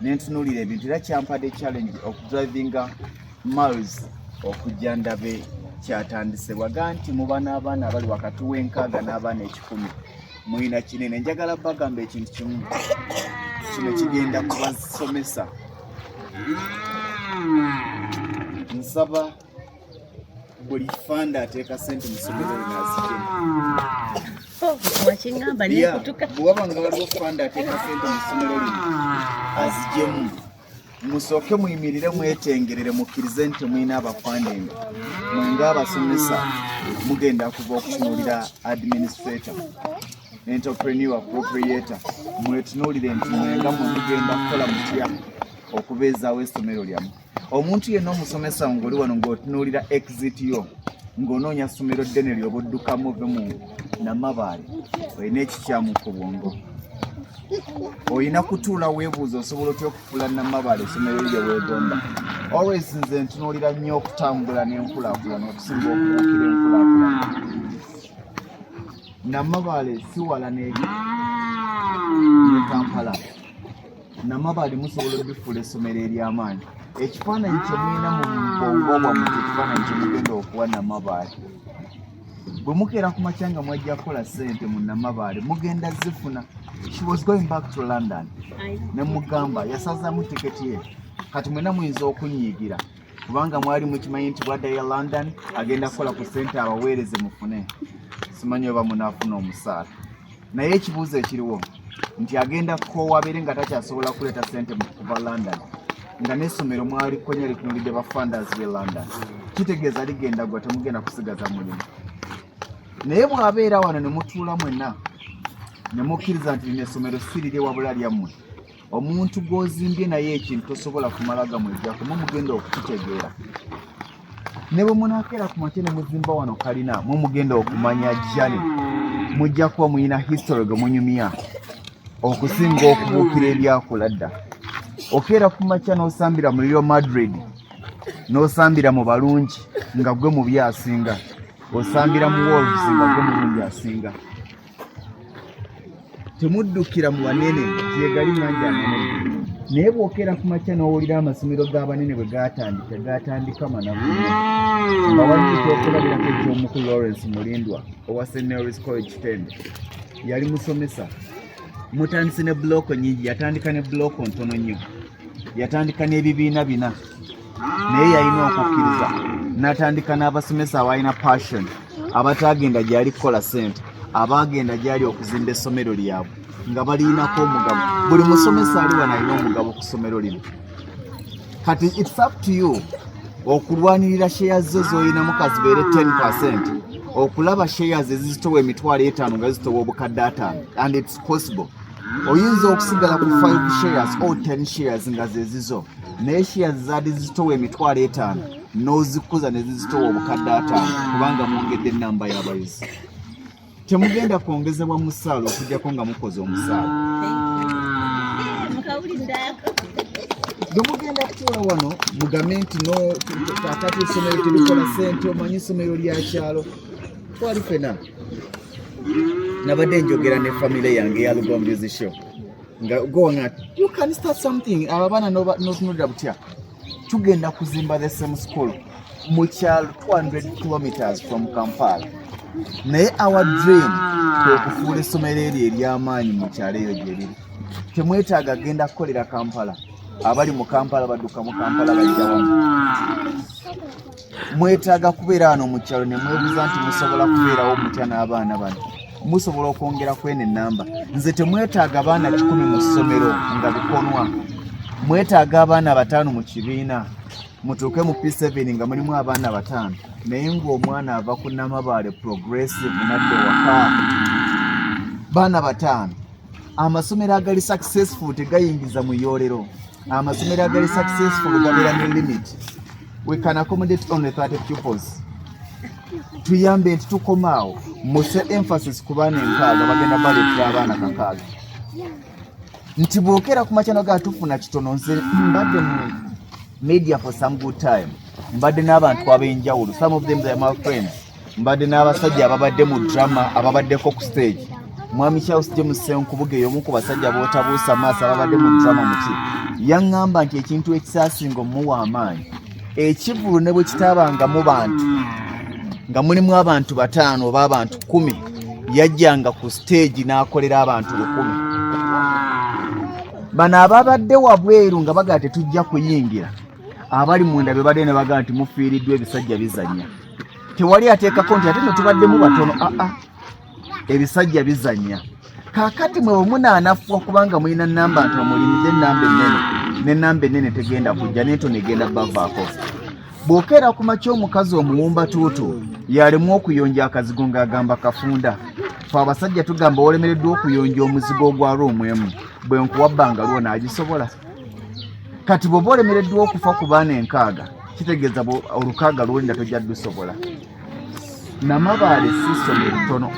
Nentunuulira ebintu era kyampadde challenge okudrivinga miles okujja ndabe kyatandise. Waga nti muba n'abaana abali wakati w'enkaaga n'abaana 10 mulina kinene. Njagala bagamba ekintu kimu, kino kigenda kubasomesa. Nsaba buli fanda ateeka sente mu ssomero linazijemu. Wakingamba nekutuka. Bw'abanga waliwo fanda ateeka sente mu ssomero lino azijemu. Musooke muyimirire mwetengerere mukkirize nti mulina abafandinga. Mwenga abasomesa mugenda kuva okutunuulira administrator, entrepreneur, proprietor. Mwetunuulire nti mwenga mugenda kukola mutya okubeezaawo essomero lyammwe. Omuntu yenna omusomesa ng'oli wano ng'otunuulira exit yo ng'onoonya ssomero ddene ly'obuddukamu ove mu Namabaale, olina ekikyamu ku bwongo. Olina kutuula weebuuza osobola otya okufuula Namabaale essomero lye weegomba. Always nze ntunuulira nnyo okutambula n'enkulaakulana okusinga okubuukira enkulaakulana. Namabaale si wala ne Kampala. Namabaale musobola okubifuula essomero ery'amaanyi. Ekifaananyi kye mulina mu bwongo bwammwe ekifaananyi kye mugenda okuwa Namabaale. Bwe mukeera ku makya nga mwajja kukola ssente mu Namabaale mugenda zifuna. She was going back to London. Ne mugamba yasazaamu tiketi ye. Kati mwena muyinza okunyiigira kubanga mwali mukimanyi nti bwaddayo London agenda kukola ku ssente abaweereze mufune. Simanyi oba munaafuna omusaala. Naye ekibuuzo ekiriwo nti agenda kukoowa abeere nga takyasobola kuleeta ssente mu kuva London nga n'essomero mwali konya litunulidde ba funders b'e London. Kitegeeza ligenda gwa temugenda kusigaza mulimu. Naye bw'abeera wano ne mutuula mwenna ne mukkiriza nti lino essomero si liri wabula lyammwe, omuntu gw'ozimbye naye ekintu tosobola kumala gamweggyako mugenda okukitegeera. Ne bwe munaakeera ku makya ne muzimba wano kalina mugenda okumanya jjane mujja kuba muyina history gwe munyumya okusinga okubuukira ebyakula dda. Okeera ku makya n'osambira muliro Madrid n'osambira mu balungi nga gwe mu byasinga, osambira mu wolves nga gwe mulungi asinga. Temuddukira mu banene gyegali manja anene, naye bw'okeera ku makya n'owulira amasomero g'abanene bwe gatandika manabuno. Nga wajjukira okulabirako eky'omukulu Lawrence Mulindwa owa St. Mary's College Tende, yali musomesa. Mutandise ne buloko nyingi, yatandika ne buloko ntono nnyo, yatandika n'ebibiina bina, naye yalina okukkiriza n'atandika n'abasomesa abalina passion, abatagenda gyali kukola ssente, abagenda gyali okuzimba essomero lyabwe nga baliinako omugabo. Buli musomesa ali wano alina omugabo ku ssomero lino. Kati it's up to you okulwanirira shares zo z'olinamu kazibeere 10%, okulaba shares ezizitowa $5,000 nga zitowa obukadde 5, and it's possible. Oyinza okusigala ku 5 shares or 10 shares nga zezizo, naye shares zaadi zitowa $5,000 n'ozikuza ne zizitowa obukadde 5 kubanga mwongedde ennamba y'abayizi. Temugenda kwongezebwa musaala okujjako nga mukoze omusaala. Bwe mugenda kutuula wano mugambe nti kakati essomero terikola ssente, omanyi essomero lya kyalo. Twali fena nabadde njogera ne famire yange ya Lugwa Music Show nga gowa you can start something. Abo abaana n'otunulira butya, tugenda kuzimba the same school mu kyalo 200 kilometers from Kampala, naye our dream kwe kufuula essomero eryo ery'amaanyi mu kyalo eyo gye liri. Temwetaaga genda kukolera Kampala, abali mu Kampala badduka mu Kampala bajja wamu. Mwetaaga kubeera wano mu kyalo ne mwebuuza nti musobola kubeerawo mutya n'abaana bano, musobola okwongera kweno ennamba. Nze temwetaaga abaana 10 mu ssomero nga bikonwa, mwetaaga abaana 5 mu kibiina, mutuuke mu P7 nga mulimu abaana 5, naye ng'omwana ava ku Namabaale Progressive nadde waka. Baana 5. Amasomero agali successful tegayingiza mu yolero. Amasomero agali successful gabeera ne limit. We can accommodate only 30 pupils. Tuyambe nti tukomaawo muse emphasis ku baana 6 bagenda baleetera abaana 6. Nti bwokera ku makyano ga tufuna kitono, nze mbadde mu media for some good time, mbadde n'abantu ab'enjawulo, some of them they are my friends. Mbadde n'abasajja ababadde mu drama ababaddeko ku stage. Mwami Charles James Senkubuge y'omu ku basajja bootabuusa maaso ababadde mu drama muki, yaŋŋamba nti ekintu ekisaasinga omuwa amaanyi ekivulu ne bwe kitaabanga mu bantu nga mulimu abantu 5 oba abantu 10, yajjanga ku stage n'akolera abantu 10. Bano ababadde wabweru nga bagaa tetujja kuyingira, abali munda be badde ne bagaa nti mufiiriddwa ebisajja bizannya. Tewali ateekako nti ate netubaddemu batono, ebisajja bizannya. Kaakati mwe munaanafuwa kubanga mulina nnamba ntono, mulimize ennamba ennene, n'ennamba ennene tegenda kujja, n'entono egenda bavaako. Bw'okeera ku makya omukazi omuwumba tuutu yalemu okuyonja akazigo ng'agamba kafunda, fe abasajja tugamba olemereddwa okuyonja omuzigo ogwa ruumu emu, bwe nkuwa bbanga lwo n'agisobola. Kati bw'oba olemereddwa okufa ku baana 6, kitegeeza olukaaga lwolinda tojja dusobola. Namabaale si ssomero ttono.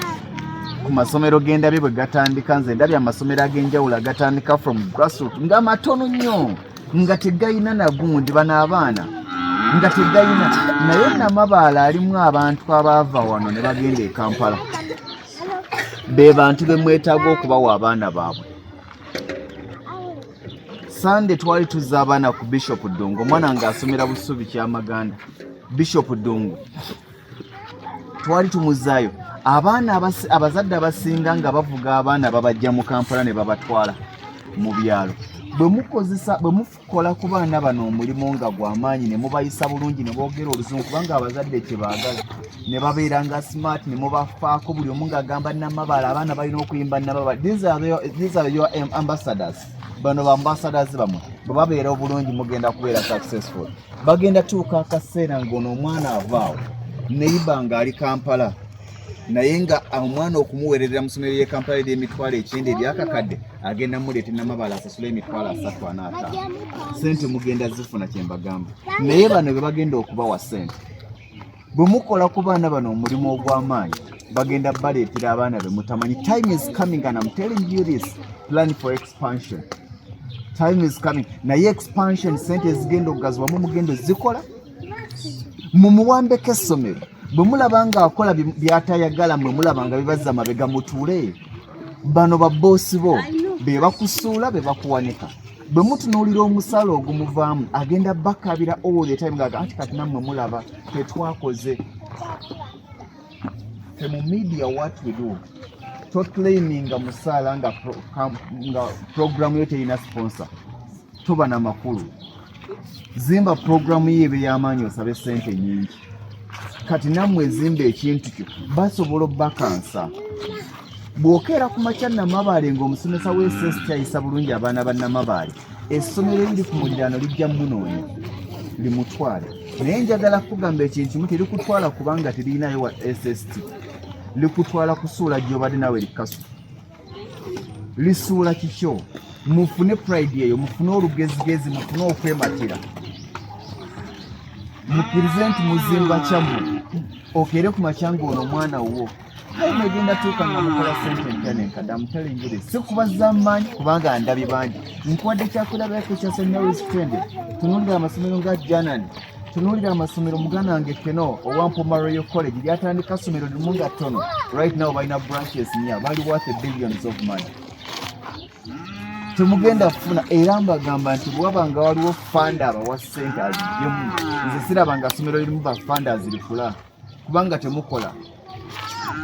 Ku masomero g'endabye bwe gatandika, nze ndabye amasomero ag'enjawulo agatandika from grassroots nga matono nnyo, nga tegayina nagundi bano abaana nga tegayina. Naye Namabaale alimu abantu abaava wano ne bagenda e Kampala, be bantu be mwetaaga okubawa abaana baabwe. Sande twali tuzza abaana ku Bishop Ddungu, omwana ng'asomera Busubi Kyamaganda. Bishop Ddungu twali tumuzaayo, abaana abazadde abasinga nga bavuga abaana babajja mu Kampala ne babatwala mu byalo. Bwe mukola ku baana bano omulimu nga gw'amaanyi ne mubayisa bulungi ne boogera oluzungu kubanga abazadde kye baagala, ne babeera nga smart ne mubafaako, buli omu ng'agamba Namabaale, abaana balina okuyimba Namabaale. These are your ambassadors. Bano ambassadors bamwe bwe babeera obulungi mugenda kubeera successful. Bagenda tuuka akaseera ng'ono omwana avaawo neiba ng'ali Kampala, naye nga omwana okumuweererera mu ssomero ly'e Kampala ery'emitwalo 9 eryakakadde agenda muleeta Namabaale asasula emitwalo 345. Sente mugenda zifuna kye mbagamba, naye bano be bagenda okubawa sente. Bwe mukola ku baana bano omulimu ogw'amaanyi bagenda baleetera abaana be mutamanyi. Time is coming and I'm telling you this, plan for expansion. Time is coming. Naye expansion sente zigenda okugazibwamu mugendo zikola mumuwambeko essomero bwe mulaba ng'akola by'atayagala mwe mulaba nga bibazza mabega mutuule bano babboosi bo be bakusuula be bakuwanika bwe mutunuulira omusaala ogumuvaamu agenda bakabira all the time ng'aga anti kati nammwe mulaba tetwakoze mu media what we do toclaiminga musaala nga programu yo terina sponsor tuba n'amakulu zimba programu ye ebe y'amaanyi osabe ssente nyingi kati nammwe zimba ekintu kyo basobola obbakansa bw'okeera ku makya Namabaale ng'omusomesa w'SST ayisa bulungi abaana ba Namabaale essomero eriri ku muliraano lijja munoonya limutwale naye njagala kugamba ekintu kimu terikutwala kubanga terinayo wa SST likutwala kusuula gy'obadde nawe likasu lisuula kikyo mufune pride eyo mufune olugezigezi mufune okwematira mupresenti muzimba kyamu okeere ku makyanga ono omwana wo naye negenda tuuka nga mukola sente enkanenkada mutalengere si kubaza mmanyi kubanga ndabi bangi nkuwadde kyakulabirako kya St. Mary's Tende tunuulira amasomero nga Janani tunuulira amasomero muganda wange Keno owampo Royal College lyatandika ssomero limu nga ttono right now balina branches nya bali worth billions of money temugenda kufuna era mbagamba nti bwabanga waliwo fanda abawa ssente azigyemu nze sirabanga ssomero lirimu bafanda zirikula kubanga temukola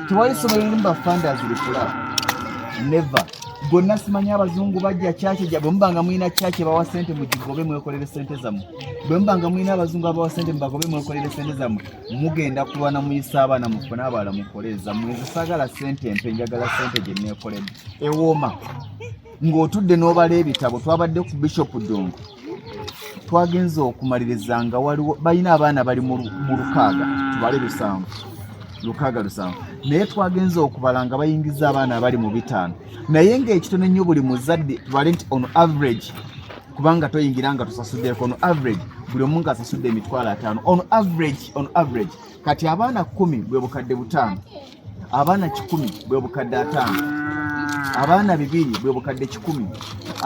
tewali ssomero lirimu bafanda zirikula never gonna simanyi abazungu bajja kyaki gya bwe mubanga mulina kyaki bawa ssente mugigobe mwekolere ssente zammwe bwe mubanga mulina abazungu abawa ssente mubagobe mwekolere ssente zammwe mugenda kulwana muyisa abaana mufune abaala mukoleza mwezi saagala ssente empe njagala ssente gye neekoledde ewooma ng'otudde n'obala ebitabo twabadde ku Bishop Dongo twagenze okumaliriza nga waliwo balina abaana bali mu 6 tubale 7 naye twagenze okubala nga bayingiza abaana abali mu 5 naye ng'ekitono ennyo buli muzadde tubale nti on average kubanga toyingira nga tusasuddeeko on average buli omu ng'asasudde emitwalo 5 on average kati abaana 10 bwe bukadde 5 abaana 10 bwe bukadde 5 abaana 2 bwe bukadde 10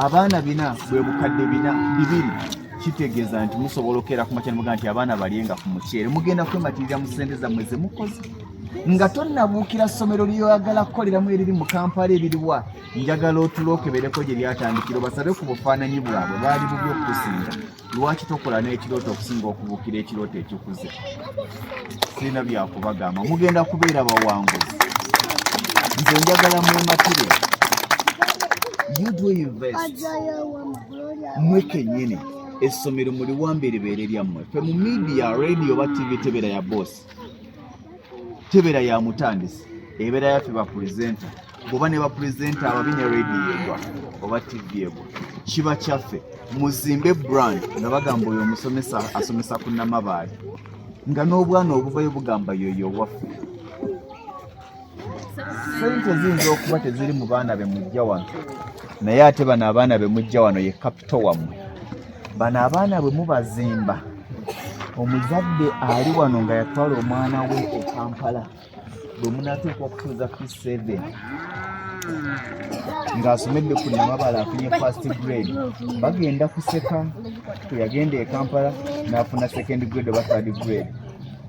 abaana 4 bwe bukadde 2 kitegeeza nti musobola okeera ku makya muga nti abaana balyenga ku muceere mugenda kwematirira mu ssente zammwe ze mukoze nga tonnabuukira ssomero lyoyagala kukoleramu eriri mu Kampala ebiriwa njagala otulo okebereko gye lyatandikira obasabe ku bufaananyi bwabwe baali bubi okukusinga lwaki tokola n'ekirooto okusinga okubuukira ekirooto ekikuze sirina byakubagamba mugenda kubeera bawanguzi nze njagala mwematire you do your best mwe kennyini essomero muliwambe libeere lyammwe ffe mu media radio oba TV tebera ya boss tebera ya mutandisi ebeera yaffe bapurezenta bw'oba ne bapurezenta ababinya radio egwa oba TV egwa kiba kyaffe muzimbe brand nga bagamba oyo omusomesa asomesa ku Namabaale nga n'obwana obuvayo bugamba yoyo waffe ssente ziyinza okuba teziri mu baana be mujja wano naye ate bano abaana be mujja wano ye kapito wammwe bano abaana bwe mubazimba omuzadde ali wano nga yatwala omwana we e Kampala bwe munatuuka okutuuza P7 ng'asomedde ku Namabaale afunye first grade bagenda kuseka yagenda e Kampala n'afuna second grade oba third grade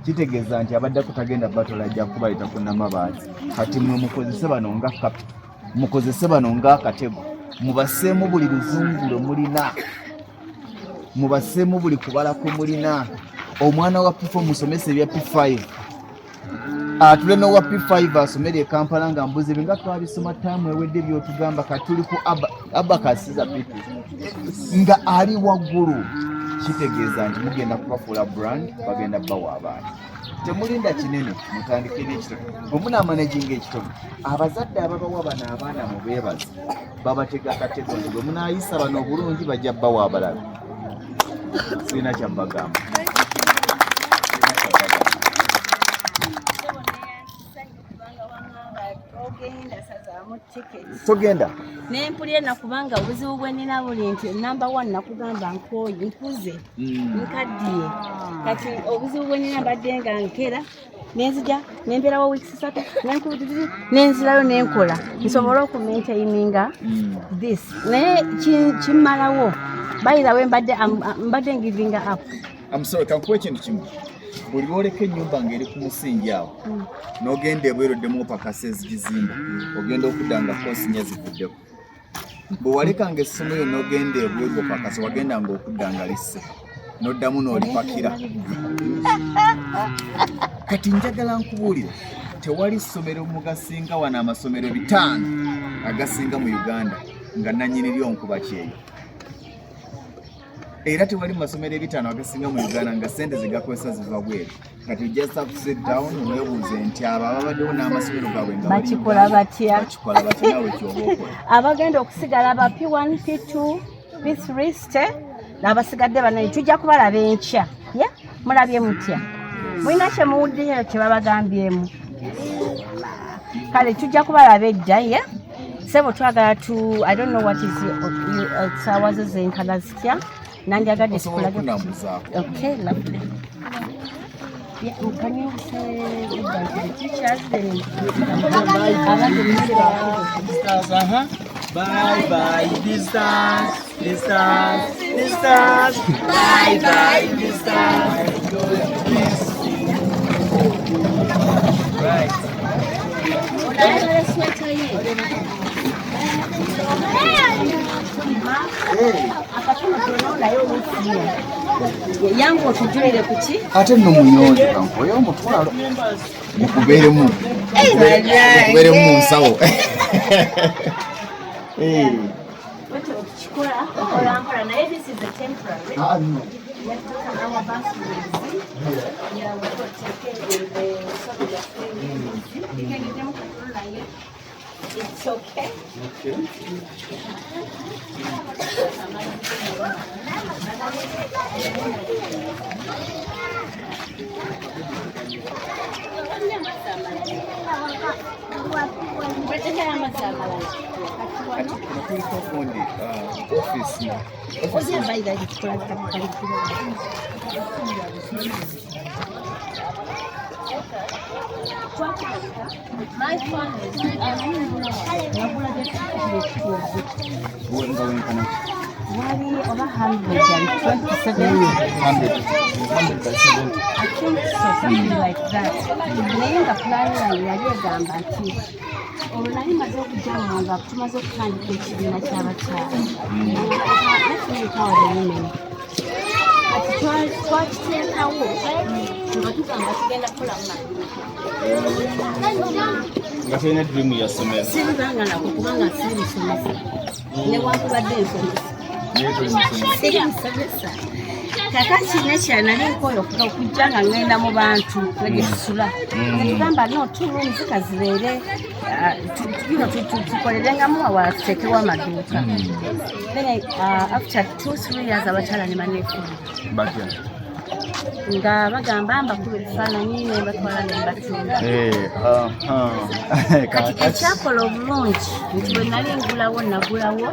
kitegeeza nti abadde kutagenda batola ajja kubayita ku Namabaale kati mwe mukozese bano nga kapito mukozese bano nga akatego mubaseemu buli luzungulo mulina mubaseemu buli kubalako mulina omwana wa P4 musomesa ebya P5 atule n'owa P5 asomere e Kampala nga mbuzi binga twabisoma taamu ewedde byotugamba kati tuli ku abakasiza pipi nga ali waggulu kitegeeza nti mugenda kubafuula brand bagenda bawa abaana temulinda kinene mutandike n'ekitono bwe munamanaginga ekitono abazadde ababawa bano abaana mubeebaza babatega akatego nti bwe munaayisa bano obulungi bajja bawa abalala sirina kyabbagamba togenda nempulira nakubanga obuzibu bwe nina buli nti number 1 nakugamba nkooyi nkuze nkaddiye kati obuzibu bwe nina mbadde nga nkera nenzija nembeerawo weeks 3 nenkubitirizi nenzirayo nenkola nsobole okumaintaininga this naye kimmalawo bayirawe mbadde giving up I'm sorry, kankuwa ekintu kimu. Buli lwoleka ennyumba ng'eri ku musingi awo n'ogenda ebweru oddemu opakasa ezigizimba ogenda okudda nga koosi nya zivuddeko. Bwe walekanga essomero n'ogenda ebweru opakasa wagenda ng'okudda nga lisse n'oddamu n'olipakira. Kati njagala nkubuulire tewali ssomero mu gasinga wano amasomero 5 agasinga mu Uganda nga nannyini lyo nkuba Kyeyo. Era tewali masomero 5 agasinga mu Uganda nga ssente zigakozesa ziva bweru. Kati just have to sit down weebuuze nti abo ababaddewo n'amasomero gaabwe nga bakikola batya nawe kyoba okola. Abagenda okusigala ba P1, P2, P3 ste n'abasigadde banayi tujja kubalaba enkya. Mulabye mutya? Mulina kye muwuliriza kye babagambyemu. Kale tujja kubalaba edda. Sebo twagala tu I don't know what is sawaze zenkala zitya. Nanjagadde tukulage. Okay, lovely. Yeah, can you say goodbye to the teachers? Bye bye distance, distance, distance. Bye bye distance. Right. Yangu otujulire kuki? Ate nno muyonje kankoyo omutwalo mukubeeremu mu nsawo. It's okay. My phone is Wali over 127. 100 by 70. I think so, something like that. Nayenga plan yange yali egamba nti olwo nali maze okujjamu nga tumaze okutandika ekibiina ky'abakyala. Kati twakiteekawo nga tugamba tugenda kukola nga tulina dream ya ssomero. Siribanga nako kubanga sirisomesa newankubadde ensomesa sirimusomesa. Kakati nekya nali nkoyo okujja nga ngenda mu bantu negesula negamba no tulunzi kazibeere tukolerengamu awala tuteekewo amaduuka. Then after 2-3 years abakyala ne baneefuna nga bagamba mbakuba ebifaananyi ne batwala ne batunda. Kati ekyakola obulungi nti bwe nali ngulawo nagulawo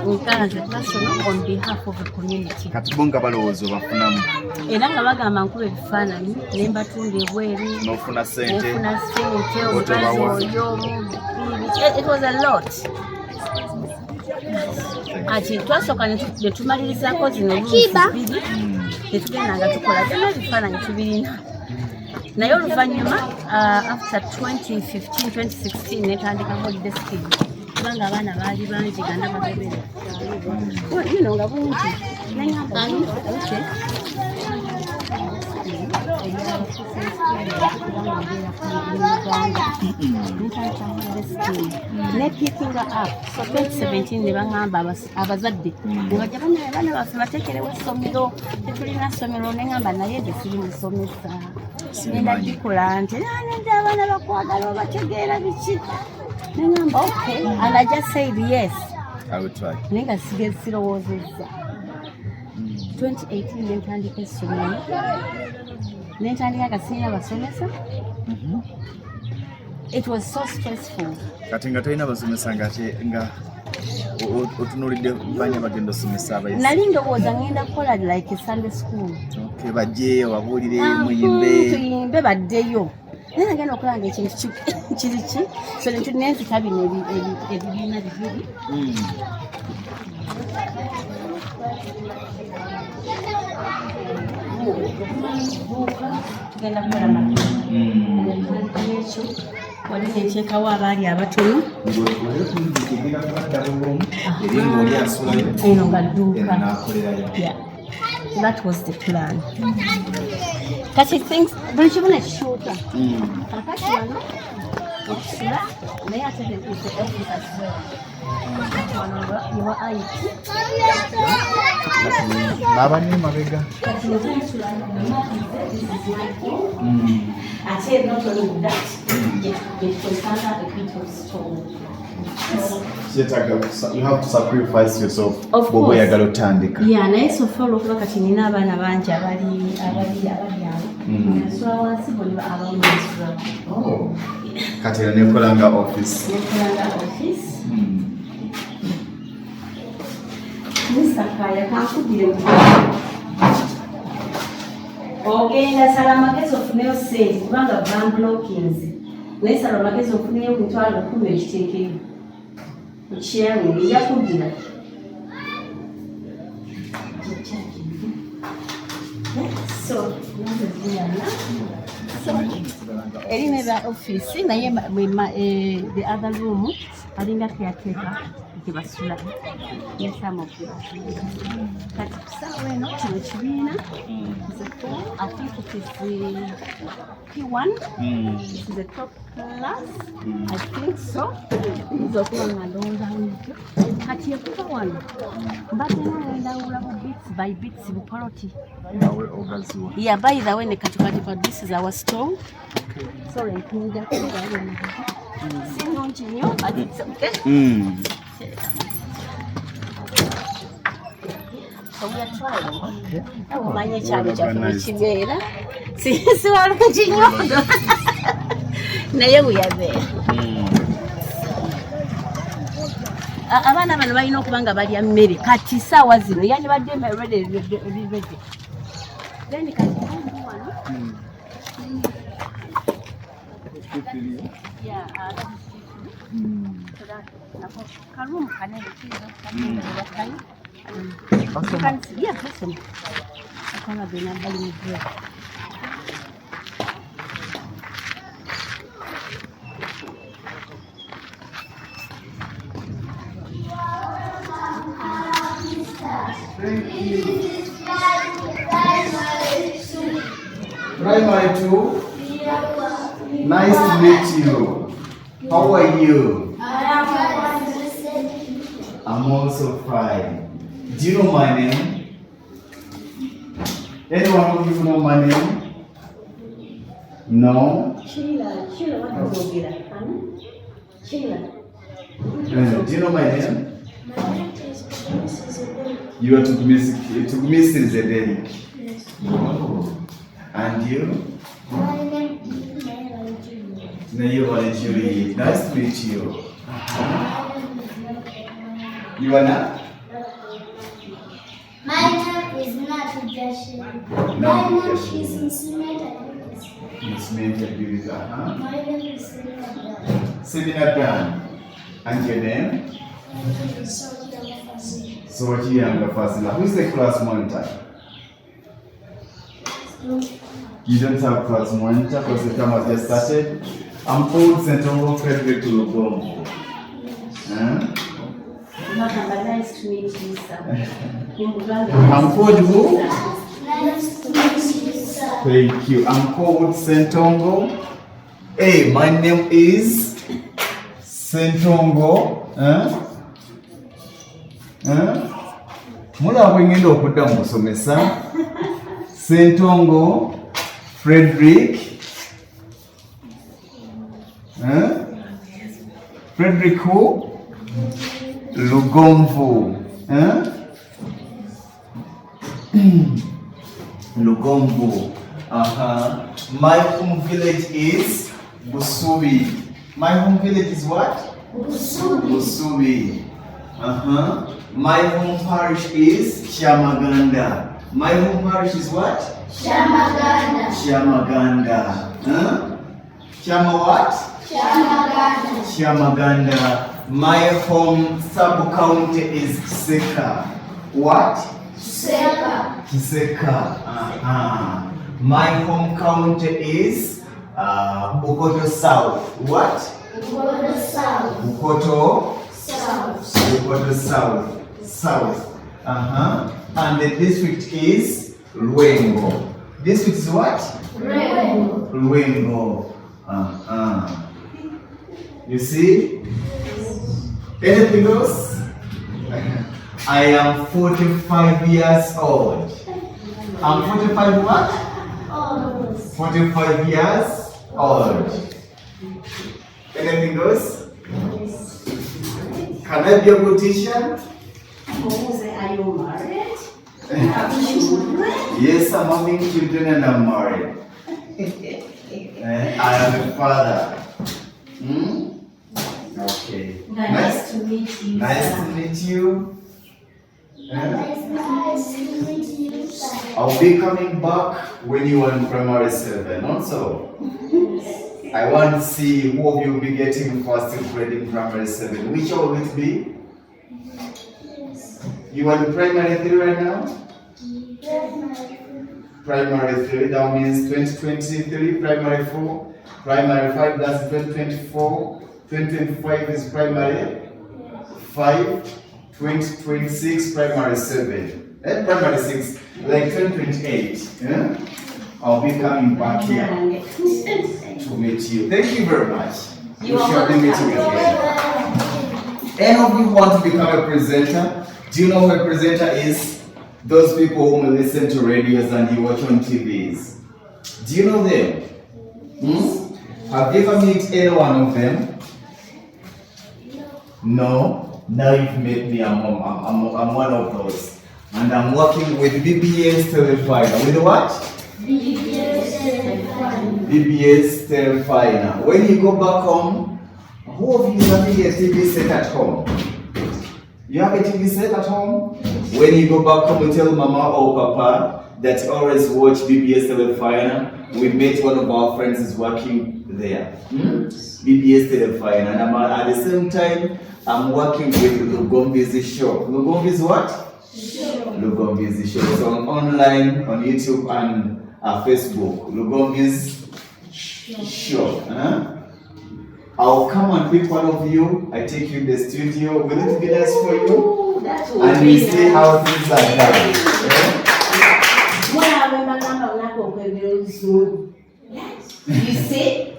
nkanze personal on behalf of the community. Kati bo nga balowooza obafunamu era nga bagamba nkuba ebifaananyi ne mbatunda ebweru n'ofuna ssente omukazi oyo. It was a lot. Ati twasooka ne tumalirizaako zino bbiri tetugenda nga tukola byonna ebifaananyi tubirina. Naye oluvannyuma after 2015-2016 netandika holiday scheme kubanga abaana baali bangi nga nabagobera bino nga bungi nengamba ne picking up. So 2017 ne bangamba abazadde nga abaana baffe bateekerewo essomero tetulina ssomero nengamba naye nze siri musomesa ngenda gikola nti nende abaana bakwagala obategeera biki nengamba okay and I just said yes. I will try. Naye nga sirowoozezza 2018 nentandika essomero nentandika nga sirina basomesa. It was so stressful. Kati nga tolina basomesa nga otunuulidde banya bagenda osomesa abayizi. Nali ndowooza ngenda kukola like a Sunday school. Okay, bajjeyo babuulire muyimbe. Tuyimbe baddeyo. Naye nagenda okulanga ekintu kiri ki so nenzita bino ebibiina bibiri. okuduuka tugenda kukola matunda ekyo wali nekyekawo abaali abatono eno nga dduuka. That was the plan. Kati things buli kimu nekishuuta kakati wano okusula naye ate is the office as well. Your IT. N'abani mabega. Ate not only that, it was under a bit of store. You have to sacrifice yourself. Of course. Yeah, naye sofa olwokuba kati nina abaana bangi abali awo nsula wansi bonna abamuzula kati nekolanga office. Nisakaya kankubire ogenda sala amagezi ofuneyo sente kubanga van blockings naye sala amagezi ofuneyo ku mitwalo 10 ekiteekeyo ekyawe eyakugira erina eba office naye the other room alinga caretaker kibasula nesama kati kusaawa eno kino ekibiina I think it is P1. This is the top class. I think so. Kati ekuva wano mbadde nangenda bits by bits bukoloti. Yeah, by the way nekati but this is our store. Sorry, nja kugayo. Sinungi nnyo but it's okay. So we are trying. Umanye cyane cyane kibeera. Si wali kinyodo. Naye we are there. Abaana bano balina okubanga balya mmere kati saawa zino yani badde ready. Then kati wano. Yeah, Karum kanene kiza kanene wakai. You can see, yeah, awesome. I can't have been able to do it. Primary 2. Nice to meet you. How are you? I'm also fine. Do you know my name? Anyone of you know my name? No? Sheila, what do you get? Sheila. Do you know my name? My name is Mrs. Adele. You are Mrs. Adele. Yes. And you? My name is Julie. Nayewale Julie. Nice to meet you. You are not? My name is not Joshi. My name is Smita. Miss Major Julie. My name is Smita. Semina Dan. And your name? My name is Sophia Fazil. Sophia Fazil. Who is the class monitor? You don't have class monitor because the term has just started. I'm called Sentongo Frederick to Lugombo. Nice to meet you, sir. I'm called who? Nice to meet you, sir. Thank you. I'm called Sentongo. Hey, my name is Sentongo. Mulaba ngenda okudda mu kusomesa. Sentongo Frederick. Frederick who? Lugombo. Lugombo. My home village is Busubi. My home village is what? Busubi. My home parish is Shamaganda. My home parish is what? Shamaganda. Shamaganda. Shama what? Shamaganda. Shamaganda. My home sub-county is Seka. What? Seka. Kiseka. My home county is Bukoto South. What? Bukoto South. Bukoto South. Bukoto South. South. And the district is Luengo. District is what? Luengo. You see? Anything else? I am 45 years old. I'm 45 what? 45 years old. Anything else? Can I be a good teacher? Are you married? Yes, I'm having children and I'm married. I am a father. Okay. Nice to meet you. Nice to meet you. Nice to meet you, sir. I'll be coming back when you are in primary 7, also. I want to see who of you will be getting first grade in primary 7. Which will it be? You are in primary 3 right now? Primary 3, that means 2023, primary 4, primary 5, that's 2024, 2025 is primary 5, 2026, primary 7, and primary 6, like 2028. Yeah? I'll be coming back here to meet you. Thank you very much. We shall be meeting again. Any of you want to become a presenter? Do you know who a presenter is? Those people who listen to radios and you watch on TVs. Do you know them? Have you ever met any one of them? No? Now you've met me. I'm one of those. And I'm working with BBS Telefiner. With what? BBS Telefiner. When you go back home, who of you is having a TV set at home? You have a TV set at home? When you go back home, you tell mama or papa that always watch BBS Telefiner. We met one of our friends is working there. BBS Telefiner. And at the same time, I'm working with Lugombi's show. Lugombi's what? Lugombi's show. It's online on YouTube and Facebook. Lugombi's show. I'll come and pick one of you. I take you in the studio. Will it be nice for you? And we see how things are done. You see,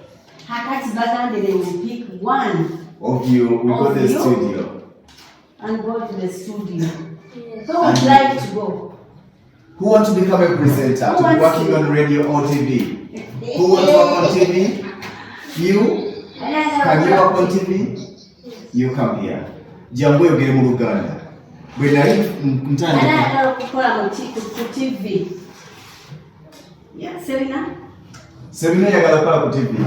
Hakati Bagande, they will pick one of you. We go to the studio. And go to the studio. Who would like to go? Who wants to become a presenter? To be working on radio or TV? Who wants to work on TV? You? Can you work on TV? You come here. Jambo yogere mu Luganda. Bwe nali mtandika. Ana kukola ku TV. Serena? Serena yagala kukola ku TV.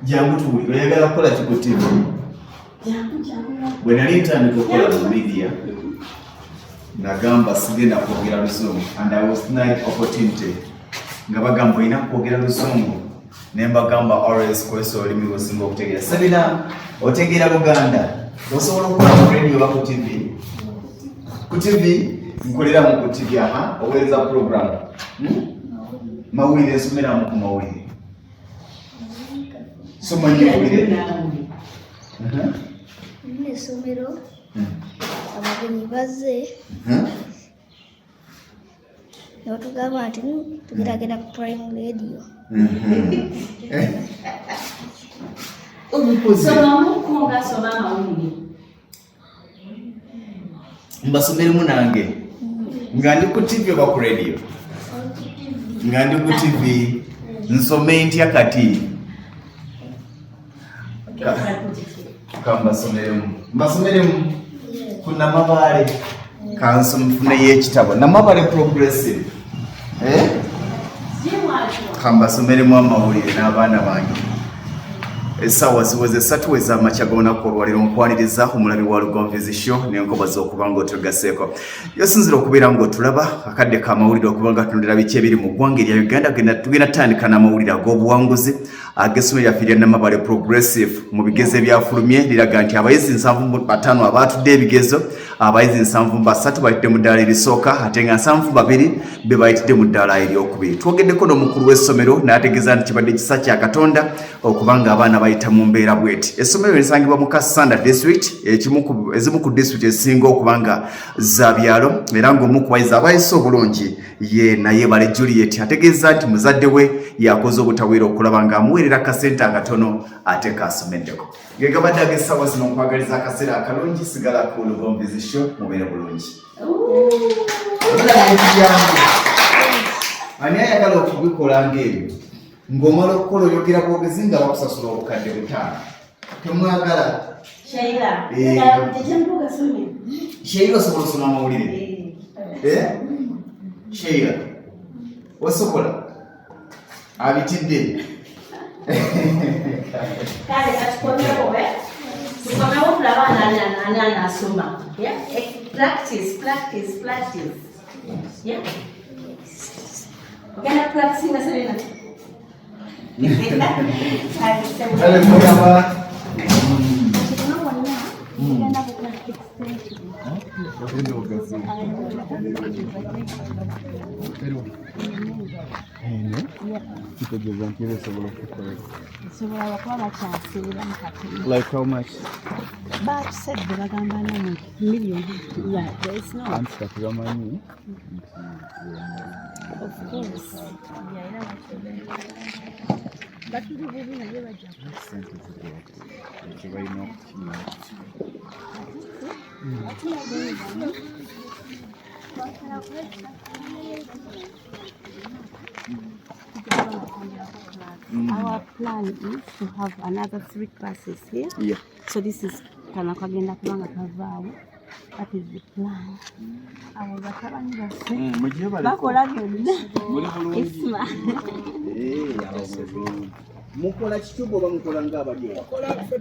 Jambo tuwulira yagala kukola ku TV. Jambo. Bwe nali mtandika okukola mu media. Nagamba sigenda kwogera Luzungu and I was denied opportunity. Nga bagamba ina kwogera Luzungu. Nemba gamba always kweso olimi lusinga okutegeera. Sabina otegeera Luganda. Osobola okukola ku radio oba ku TV. Ku TV nkolera mu ku TV oweereza program. Mawulire nsomera mu ku mawulire. Soma nyewulire. Essomero. Abagenyi bazze. Tugamba nti tugerageza ku Prime Radio. Mbasomerimu nange nga ndi ku TV oba ku radio? Nga ndi ku TV nsome ntya kati? Mbasomeremu ku Namabaale kanfuneyo ekitabo Namabaale Progressive. Kambasomeremu amawulire n'abaana bange. Essaawa ziweze 3 ez'amakya g'olunaku olwaleero nkwaniriza omulabi wa Lugomvizi Show n'enkobozi okuba ng'otugaseeko. Yosinzira okubeera ng'otulaba akadde k'amawulire okuba nga tunulira biki ebiri mu ggwanga erya Uganda. Tugenda tandika n'amawulire ag'obuwanguzi ag'essomero lyaffe erya Namabale Progressive mu bigezo ebyafulumye liraga nti abayizi 75 abaatudde ebigezo, abayizi 73 bayitidde mu ddaala erisooka ate nga 72 be bayitidde mu ddaala eryokubiri. Twogeddeko n'omukulu w'essomero n'ategeeza nti kibadde kisa kya Katonda okubanga abaana bayita mu mbeera bweti. Essomero lisangibwa mu Kasanda District, ezimu ku district ezisinga okubanga za byalo, era ng'omu ku bayizi abayise obulungi ye Nayebale Juliet ategeeza nti muzadde we yakoze obutaweera okulaba ng'amuweerera akasente akatono ate kaasomeddeko. Ge gabadde ag'essaawa zino nkwagaliza akaseera akalungi, sigala ku Lubombizi Show, mubeere bulungi. Ani ayagala okubikola ng'ebyo ng'omala okukola oyogera bwogezi nga bakusasula obukadde 5 temwagala Sheila osobola osoma amawulire? Sheila osobola abitidde? Kale katukomewo tukomewo tulaba ani anasoma. Practice. Ogenda practicinga Serena? Kale mugamba Like how much? But said the Bagambana million. Yeah, there is no. I'm stuck with money. Of course. But you will never jump. Our plan is to have another 3 classes here. Yeah. So this is Kanakagenda Kubanga Kavao. That is the plan. Our mukola kitubo oba mukola ng'abali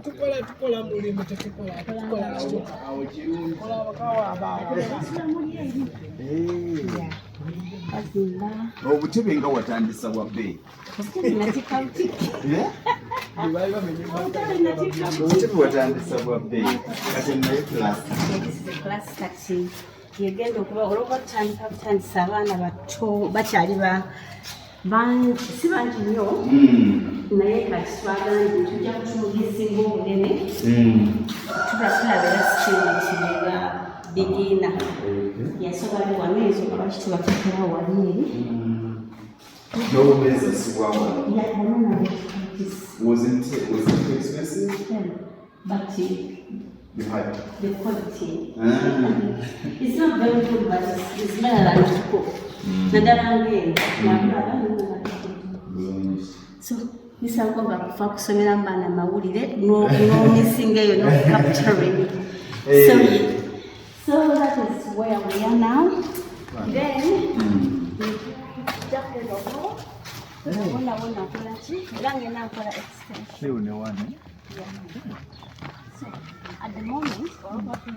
tukola mulimu tetukola awo kirungi obutebe nga watandisa bwa bbeeyi obutebe watandisa bwa bbeeyi kati naye Class kati yegenda okuba olwoba tutandisa abaana bato bakyali si bangi nnyo naye kati twagala nti tujja kutuulisinga obunene tulabeera sikiritibwa bigina yasoba li wano ensooka bakitubatekera wali eri n'obumeza sibwamu. Was it expensive? But You had the quality it's not very good, but it's better than to cook. So this is going to focus on the mawulire no missing no capturing. So that is where we are now. Then so at the moment, so what we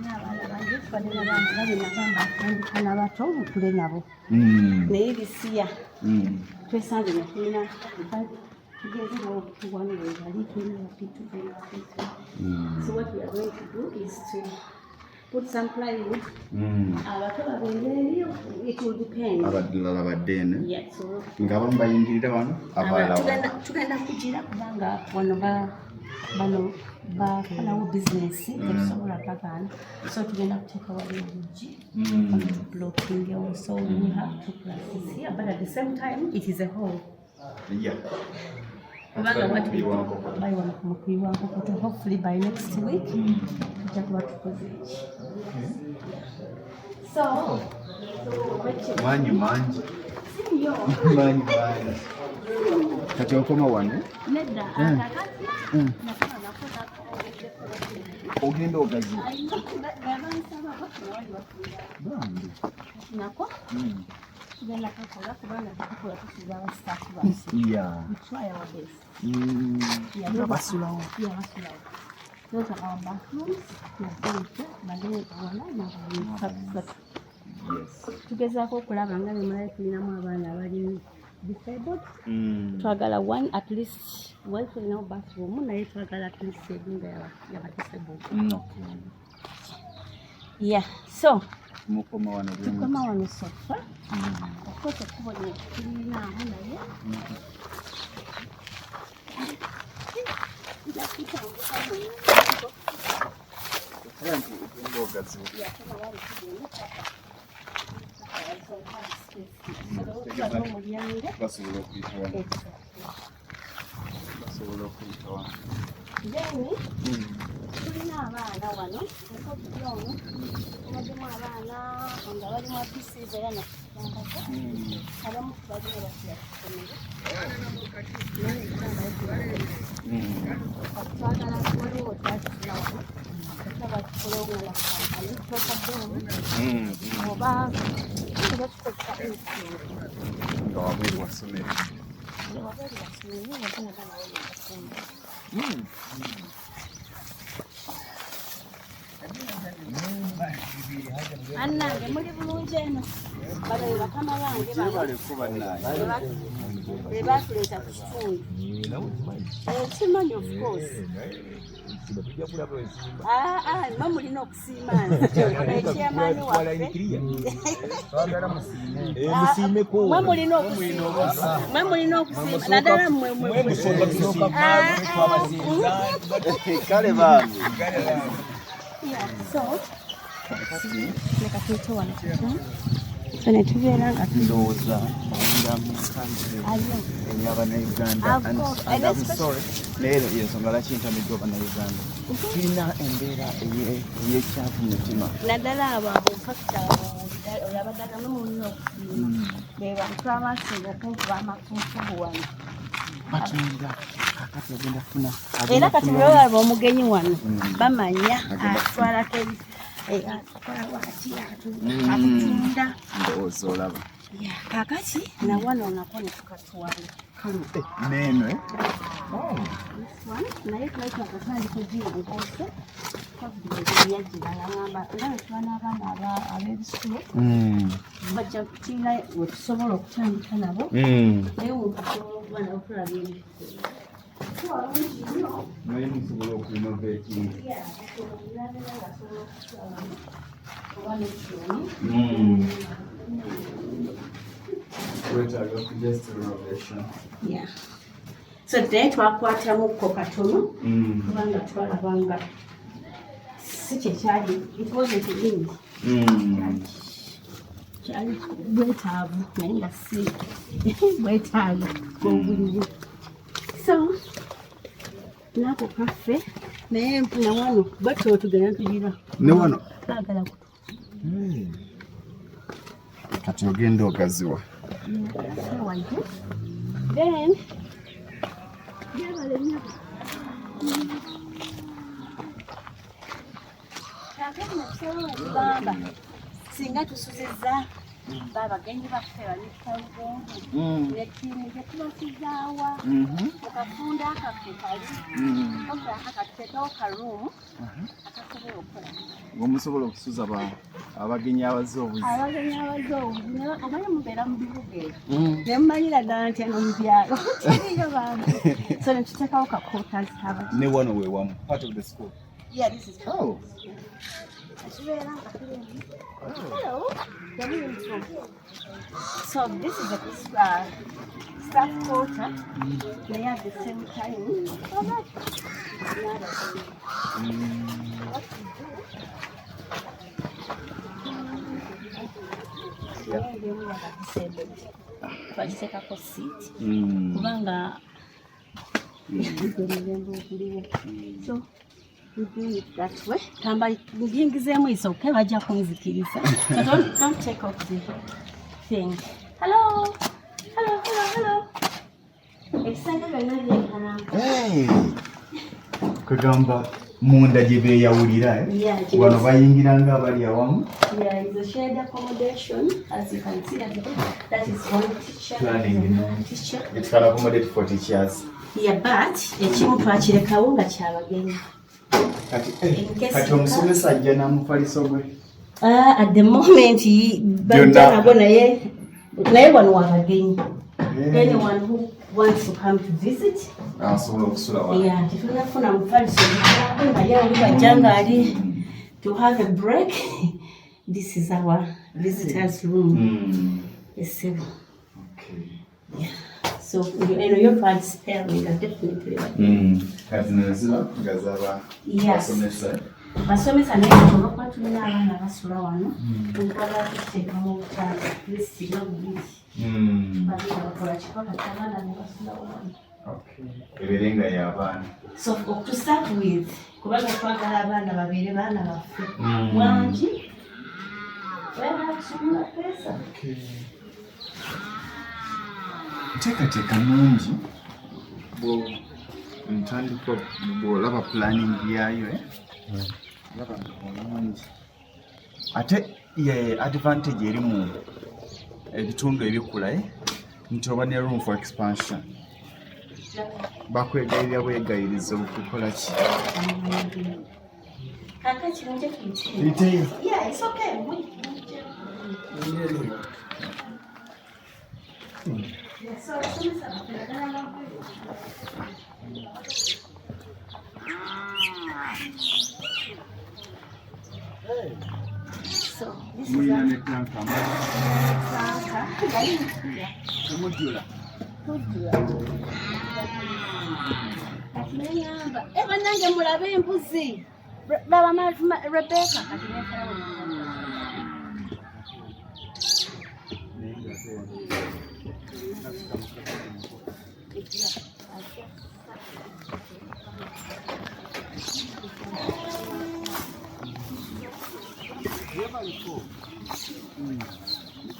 are going to do is to put some plywood. It will depend. Yeah, so business so tugenda kuteeka wali obugi blocking also we have 2 classes here, but at the same time it is a whole. Kubanga what we buy one kumukuyiwankoko to hopefully by next week tujja kuba tukoze eki. So manyi siniyo kati okoma wano nedda ogenda ogazi nako tugenda kakola kubanga tukola tusiza abasitaafu try our best basulawo those are our bathrooms tugezaako okulaba nga bemulayo tulinamu abaana abali disabled. Twagala one at least well for now bathroom naye twagala at least edinga yaba disabled. Yeah, so mukoma wano sofa. Of course okubona tulina aho naye. Tulina abaana wano obaddemu abaana nga bali mu pieces era nakuyambako abamu balina basira twagala waliwo twakisina wano ataba tukolowala alitokaddemu oba tubakikozesa nga wabweru wasomero annange muli bulungi eno bano be bakama bange be batuleeta ku kitundu kimanyi of course mwe mulina okusiimaana ekyamanyi waffe mwe mulina okusiima naddala kale bambi so leka tuyite wano so ne tubeera nga ndowooza enyabannayuganda naye yensonga lwaki ntamiddwa bannayuganda tulina embeera ey'ekyavu mutima naddala abo mpakita olabaddala nomulina okusiima be bantu abasinga okunkuba amafunfugu wano batunda kakati agenda kufuna era kati bwe balaba omugenyi wano bamanya atwalako atwala wati atutunda ndowooza olaba kakati nawano nako netukatwala neeno naye tulaita akatandiko girongoose yagirayagamba nga netuba n'abaana ab'ebisulo bajja kutinga wetusobola okutandika nabo naye omuntu asobola okuba nabo tulaba ebikulu naye musobola okuinoveeti so naye twakwatamuko katono kubanga twalabanga si kyekyali it wasn't easy kyali bwetaavu naye nga si bwetaavu bwobuliwo so nako kaffe naye mpuna wano batyo tugenda tugira ne wano baagala kati ogenda ogaziwa then yabalemya kakati nakusobola okugamba singa tusuzizza babagenyi baffe banikalugonvu netiimu gye tubasizaawa mukafunda akaffe kali oba akatuteekawo karuumu akasobola okukola ng'omusobola okusuza abagenyi abazze obuzi omanyi mubeera mu bibuga ebyo ne mumanyira ddala nti eno mu byalo teriyo bantu so ne tuteekawo kakotas ne wano we wamu part of the school. Yeah, this is Oh. Hello. So this is the staff quarter. They have the same time. So that's another thing. What to do? Twagiteekako seat kubanga so we do it that way. Kamba ngingizeemu is okay, bajja kunzikiriza. So don't take off the thing. Hello. Hello, hello, hello. Ekisenge byonna byenkananga. Hey. Kugamba munda gye beeyawulira Yeah, wano bayingiranga abali awamu. Yeah, it's a shared accommodation. As you can see, that is one teacher. Planning. Teacher. It can accommodate 40 chairs. Yeah, but ekimu twakirekawo nga kyabagenyi. Kati omusomesa ajja n'amufaliso gwe. At the moment bajja nabo naye wano wabagenyi. anyone who wants to come to visit. Yeah, tetunafuna mufaliso nga yali bajanga ali to have a break. This is our visitors room. Essomero. Okay. Yeah. So you're participating definitely. Basomesa naye olwokuba tulina abaana basula wano tukwagala tuteekamu obutanda lisi nga bubiri bagenda bakola kipaka ky'abaana ne basula wano. Ebeerenga y'abaana. So to start with kubanga twagala abaana babeere baana baffe wangi webakusumula pesa. Nteekateeka nnungi ntandika bw'olaba planning yayo laba bulungi. Ate ye advantage eri mu ebitundu ebikula nti oba ne room for expansion. Bakwegayirira bwegayiriza okukola ki? Kaka kirungi tuyite. Yeah, it's okay. So this is banange mulabe embuzi baba Rebecca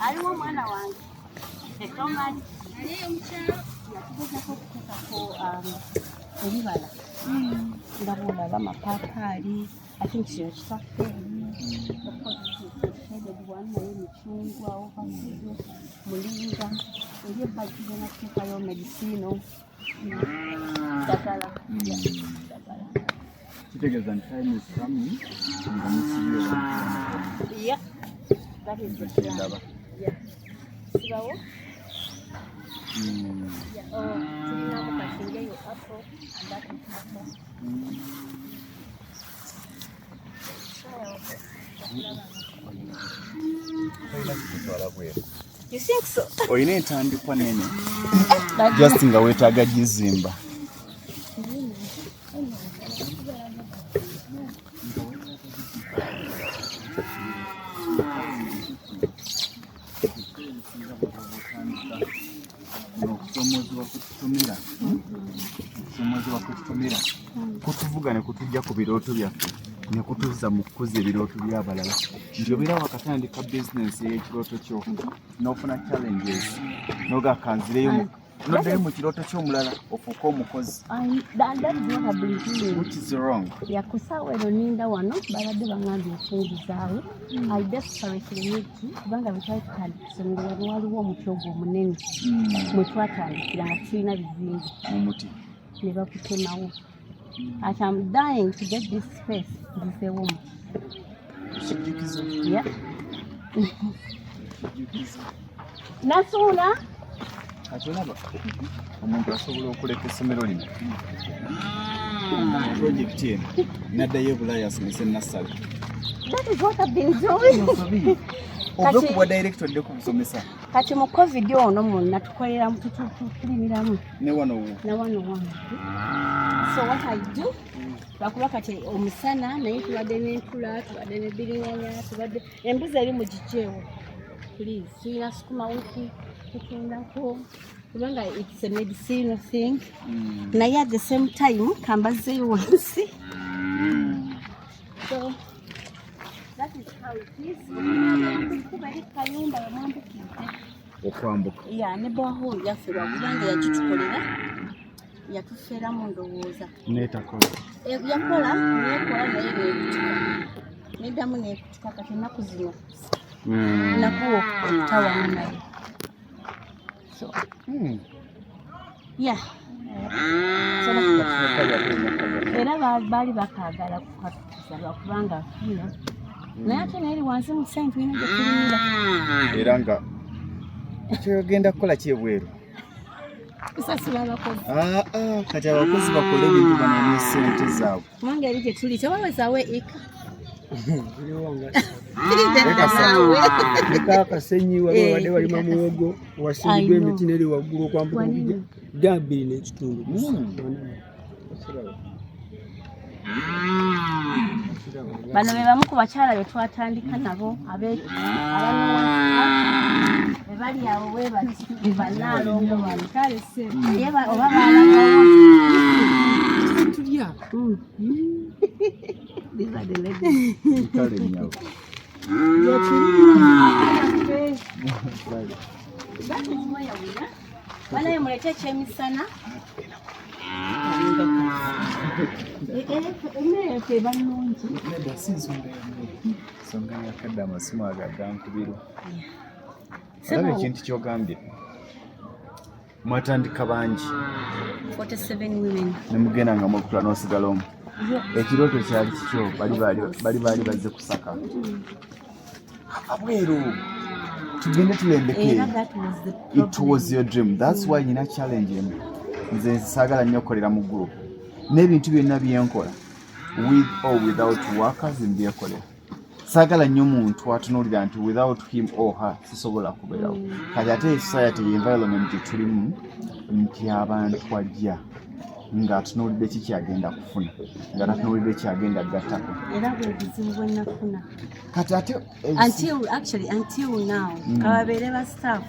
aliwo mwana wange etomali aliyo mukyalo yatugezako okuteekako ebibala ndabona bamapaapaali I think kino kitaffe naye emicungwa ovasido mulinga eri ebbaki gena kuteekayo medicino ddagala. Kitegeeza nti time is coming nga musibyera. Yeah, that is the plan. Yeah. Sibawo? Tulinamu kasingeyo apple and that is apple. You think so? Oyina entandikwa nene just nga weetaaga gizimba. Kutuvuga ne kutujja ku birooto byaffe ne kutuuza mu kukuza ebirooto by'abalala nti obeera wakatandika bizinensi y'ekirooto kyo n'ofuna challenges n'ogakanzireyo noddayo mu kirooto ky'omulala ofuuke omukozi. Which is wrong. Yakusaawa eno ninda wano babadde bangambye enfungi zaabwe. I desperately need to kubanga bwe twali tutandika essomero wano waliwo omuti ogwo omunene mwe twatandikira nga tulina bizimbe mu muti ne bakutemawo. As I'm dying to get this space, nziseewo omuti. Yeah. Nasuula ate olaba omuntu asobola okuleka essomero lino projekiti eno naddayo ebulaaya asomesa ennassale. That is what I've been doing. Oba kuba direct odde ku busomesa. Kati mu COVID ono mwonna tukolera tulimiramu ne wano wange. So what I do, lwakuba kati omusana naye tubadde n'entula, tubadde ne biringanya, tubadde embuzi eri mu gijeewo. Please, tulina sukuma wiki tutundako kubanga it's a medicinal thing. Naye at the same time kambazeeyo wansi. So that is how it is. Kuba eri kayumba yamwambukidde. Okwambuka. Yeah, ne borehole yaffe lwakubanga yagitukolera yatufeeramu ndowooza. Neetakola. Yakola neekola naye neekutuka. Neddamu neekutuka kati ennaku zino. Nakuwa okutawamu naye. So, yeah. Era baali bakaagala kukatukiza lwakubanga naye ate naye eri wansi mu kisenge tulina gye tulinda. Era nga kyogenda kukola ki ebweru? kusasula abakozi. Kati abakozi bakole ebintu banone ssente zaabwe. Kubanga eri gye tuli tewawezaawo eka. Leka akasenyi waliwo wadde balima muwogo wasimbidwa emiti neri waggulu okwambuka gambiri n'ekitundu. Bano be bamu ku bakyala be twatandika nabo be bali awo bwe bati bannaalongo bano oba baalagawo tulya. These are the ladies. Wanaye mulete ekyemisana. Emmere bannungi. Ensonga yakadde amasimu agadankubirwa. Olaba ekintu ky'ogambye. Mwatandika bangi. 47 women. Ne mugenda nga mukula n'osigala omu. Ekirooto kyali kikyo bali bazze kusaka. Abweru tugende tulembeke. It was your dream. That's why nina challenge eno. Nze saagala nnyo okukolera mu group. N'ebintu byonna byenkola with or without workers mbyekolera. Saagala nnyo muntu atunuulira nti without him or her sisobola kubeerawo. Kati ate society environment tulimu nti abantu ajja ng'atunuulidde ki kyagenda kufuna ng'atunuulidde kyagenda gattako. Era bwe buzibu bwe nafuna. Kati ate until now kababeere ba staff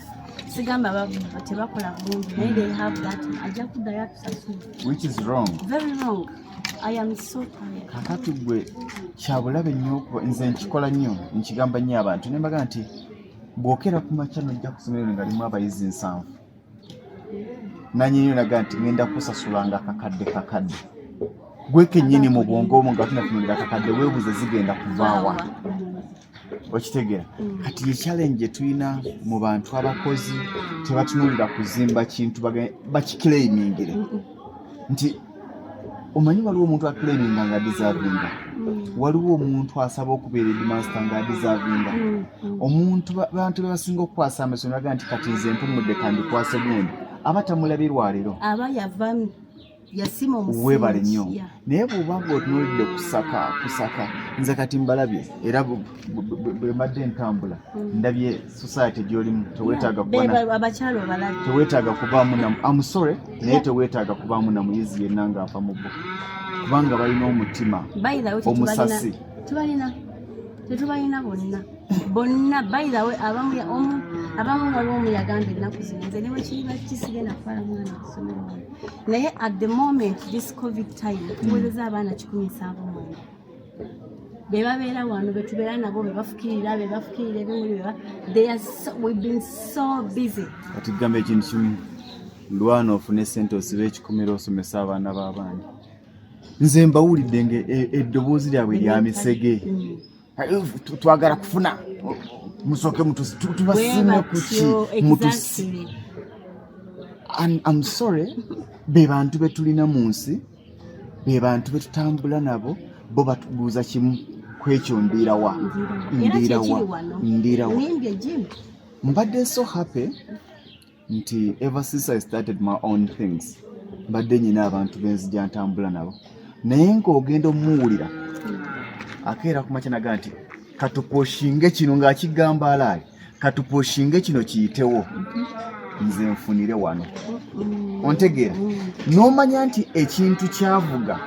sigamba tebakola bulungi naye they have that ajja kuddayo atusasula. Which is wrong. Very wrong. I am so tired. Kakati gwe kyabulabe nnyo nze nkikola nnyo nkigamba nnyo abantu ne mbaga nti bw'okera ku makya nojja ku ssomero ngalimu abayizi 7. Nannyini naga nti ngenda kusasulanga kakadde. Gwe kennyini mu bwongo omwo nga tunatunulira kakadde weebuze zigenda kuvaawa. Okitegera kati ye challenge tulina mu bantu abakozi tebatunulira kuzimba kintu bakiclaimingire nti omanyi waliwo omuntu aclaiminga nga deservinga waliwo omuntu asaba okubeera headmaster nga deservinga omuntu bantu bebasinga okukwasa amasomero aga nti kati nze mpumudde kandikwase gundi aba tamulabirwa leero aba yavamu yasima omusingi webale nnyo naye bw'obanga otunuulidde kusaka nze kati mbalabye era bwe mbadde ntambula ndabye society gy'olimu teweetaaga kubaamu namu amusore naye teweetaaga kubaamu na muyizi yenna ng'afa mu bbo kubanga balina omutima omusasi tetubalina bonna by the way abamu waliwo omu yagamba ennaku zino nze ne bwekiba kisigenda kutwala mwana kusomero wano naye at the moment this covid time tuwezeza abaana 19 bebabeera wano betubeera nabo bebafukirira ebimuli we've been so busy. Kati gamba ekintu kimu lwana ofune ssente osibe ekikomera osomesa abaana b'abaana nze mbawulidde eddoboozi lyabwe lya misege twagala kufuna musoke tubasime kuki mutusi. I'm sorry be bantu betulina mu nsi be bantu betutambula nabo bo batubuuza kimu kwekyo ndirawa mbadde so happy nti ever since I started my own things mbadde nyina abantu benzija ntambula nabo naye ng'ogenda omuwulira akeera ku makya naga nti katuposhinge kino ng'akigamba alaali katuposhinge kino kiyitewo nze nfunire wano ontegeera n'omanya nti ekintu kyavuga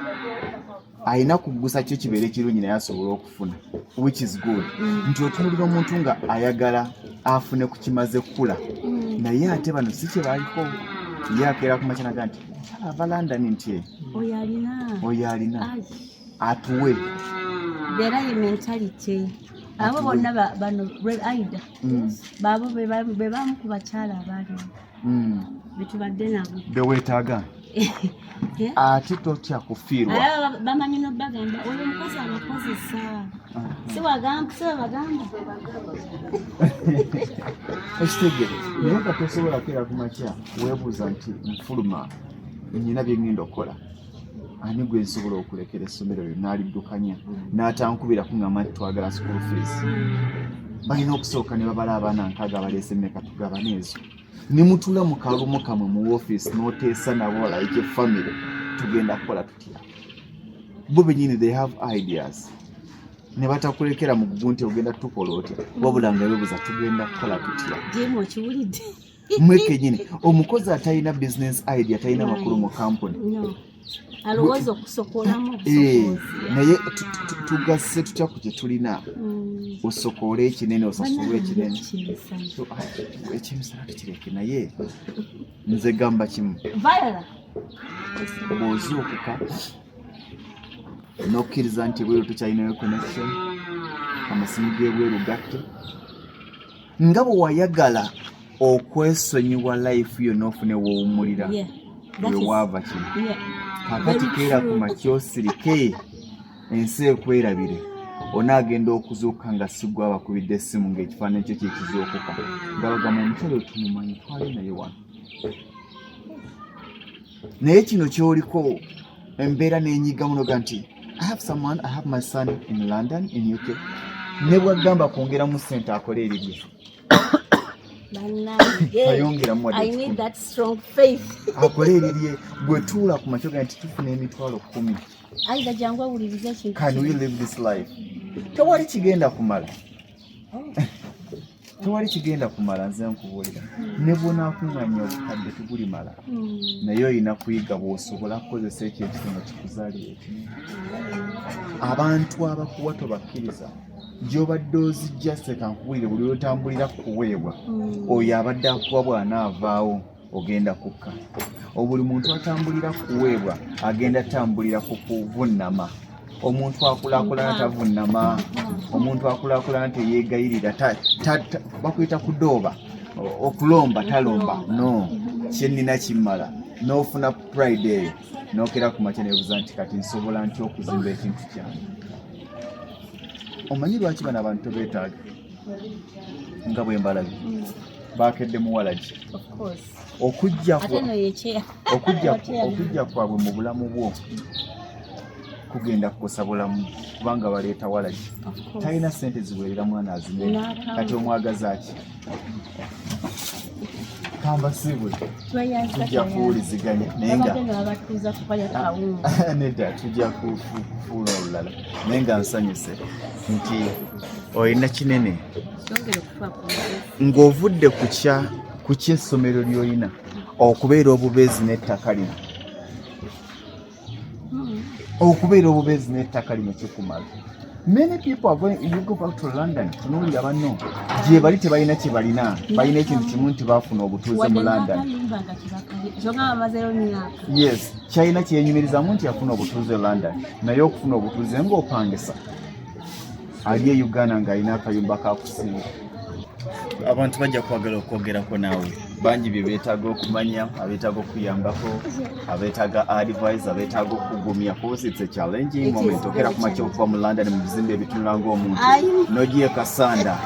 ayina kugusa kyo kibeere kirungi naye asobola okufuna which is good nti otunulira omuntu nga ayagala afune ku kimaze kukula naye ate bano si kye baliko ye akeera ku makya naga nti ava London nti oyo alina atuwe there are mentality abo bonna bano aida babo bebamu ku bakyala abaali betubadde nabo bewetaaga ate totya kufiirwa bamanyi nobagamba oyo omukozi abakozesa siwagamba ekitegere naye nga tosobola kwera ku makya weebuuza nti nfuluma nyina bye ngenda okukola ani gwe nsobola okulekera essomero lyo n'aliddukanya n'atankubira kuŋŋamba nti twagala school fees balina okusooka ne babala abaana nkaaga baleese mmeka tugabana ezo ne mutula mu kalumu kamwe mu office n'oteesa nabo like family tugenda kukola tutya bo benyini they have ideas ne batakulekera mu gugu nti ogenda tukola otya wabula nga bebuza tugenda kukola tutya jemo kiwulidde mweke nyine omukozi atalina business idea atalina makulu mu company alowooza okusokolamu naye tugasse tutya ku kye tulina osokoole ekinene osasule ekinene ekimisana tukireke naye nze gamba kimu bw'ozuukuka n'okkiriza nti bweru tukyalinayo connection amasimu g'ebweru gatte nga bwe wayagala okwesonyiwa life yo n'ofune woowumulira wewaava kino kakati keera ku makya osirike ensi ekwerabire onaagenda okuzuuka nga sigwa abakubidde essimu ng'ekifaananyi kyo kyekizuukuka nga bagamba omukyalo tumumanyi twali naye wano naye kino kyoliko embeera n'enyiga munoga nti I have my son in London, in UK. Ne bwagamba kwongeramu ssente akole erirye I need that strong faith. akole erirye gwe tuula ku makyoga nti tufuna emitwalo 10. Aida jangu awuliriza ekintu. Can we live this life? Tewali kigenda kumala. Tewali kigenda kumala nze nkubuulira. Ne bw'onaakuŋŋaanya obukadde tebulimala. Naye olina kuyiga bw'osobola kukozesa ekintu kino kikuzaalira ekinene. Abantu abakuwa tobakkiriza. Gy'obadde ozijja seka nkubuulire buli lw'otambulira kuweebwa. Oyo abadde akuwa bw'anaavaawo ogenda kukka. Buli muntu atambulira kuweebwa agenda atambulira ku kuvunnama. Omuntu akulaakulana tavunnama. Omuntu akulaakulana teyeegayirira bakuyita kudooba okulomba talomba no kyennina kimmala n'ofuna pride eyo n'okera ku makya nebuuza nti kati nsobola nti okuzimba ekintu kyange. Omanyi lwaki bano abantu beetaaga nga bwe mbalabye baakedde muwalagi okujja kwabwe mu bulamu bwo kugenda kukosa bulamu kubanga baleeta walagi talina ssente ziwerera mwana azimere kati omwagaza ki kamba sibwe tujja kuwuliziganya naye nga nedda tujja kufuula olulala naye nga nsanyuse nti olina kinene ng'ovudde ku ky'essomero ly'olina okubeera obubeezi n'ettaka lino okubeera obubeezi n'ettaka lino kikumala. Many people are going, you go back to London, tunuulira banno gye bali tebalina kye balina, balina ekintu kimu nti baafuna obutuuze mu London. Yes, kyalina kyenyumirizamu nti yafuna obutuuze London, naye okufuna obutuuze ng'opangisa ali e Uganda ng'alina akayumba kakusinga. Abantu bajja kwagala okwogerako naawe bangi bye beetaaga okumanya, abeetaaga okuyambako, abeetaaga advice, abeetaaga okugumya because it's a challenging moment. Okera ku makya okuva mu London mu bizimbe ebitunula ng'omuntu n'ogiye kasanda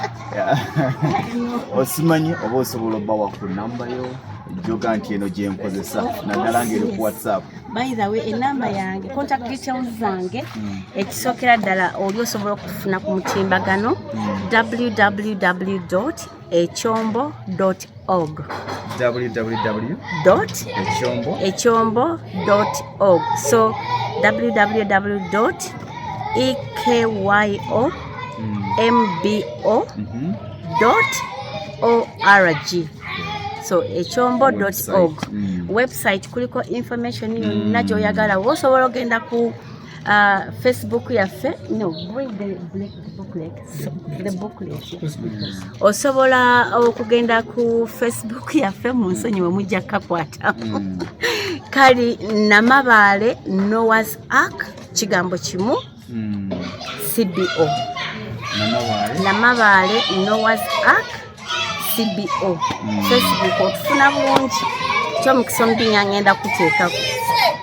osimanyi oba osobola obbawa ku namba yo joga nti eno gye nkozesa naddala ng'eri ku WhatsApp. By the way, enamba yange contact details zange ekisookera ddala oli osobola okufuna ku mutimbagano www.ekyombo.org www.ekyombo.org so www.ekyombo.org so ekyombo.org website kuliko information yonna gy'oyagala osobola ogenda ku Facebook yaffe osobola okugenda ku Facebook yaffe mu nsonyi we mujja kukakwatamu kali Namabaale Noah's Ark kigambo kimu CBO Namabaale Noah's Ark CBO Facebook otufuna bulungi kyomukisa omubinya ngenda kuteekako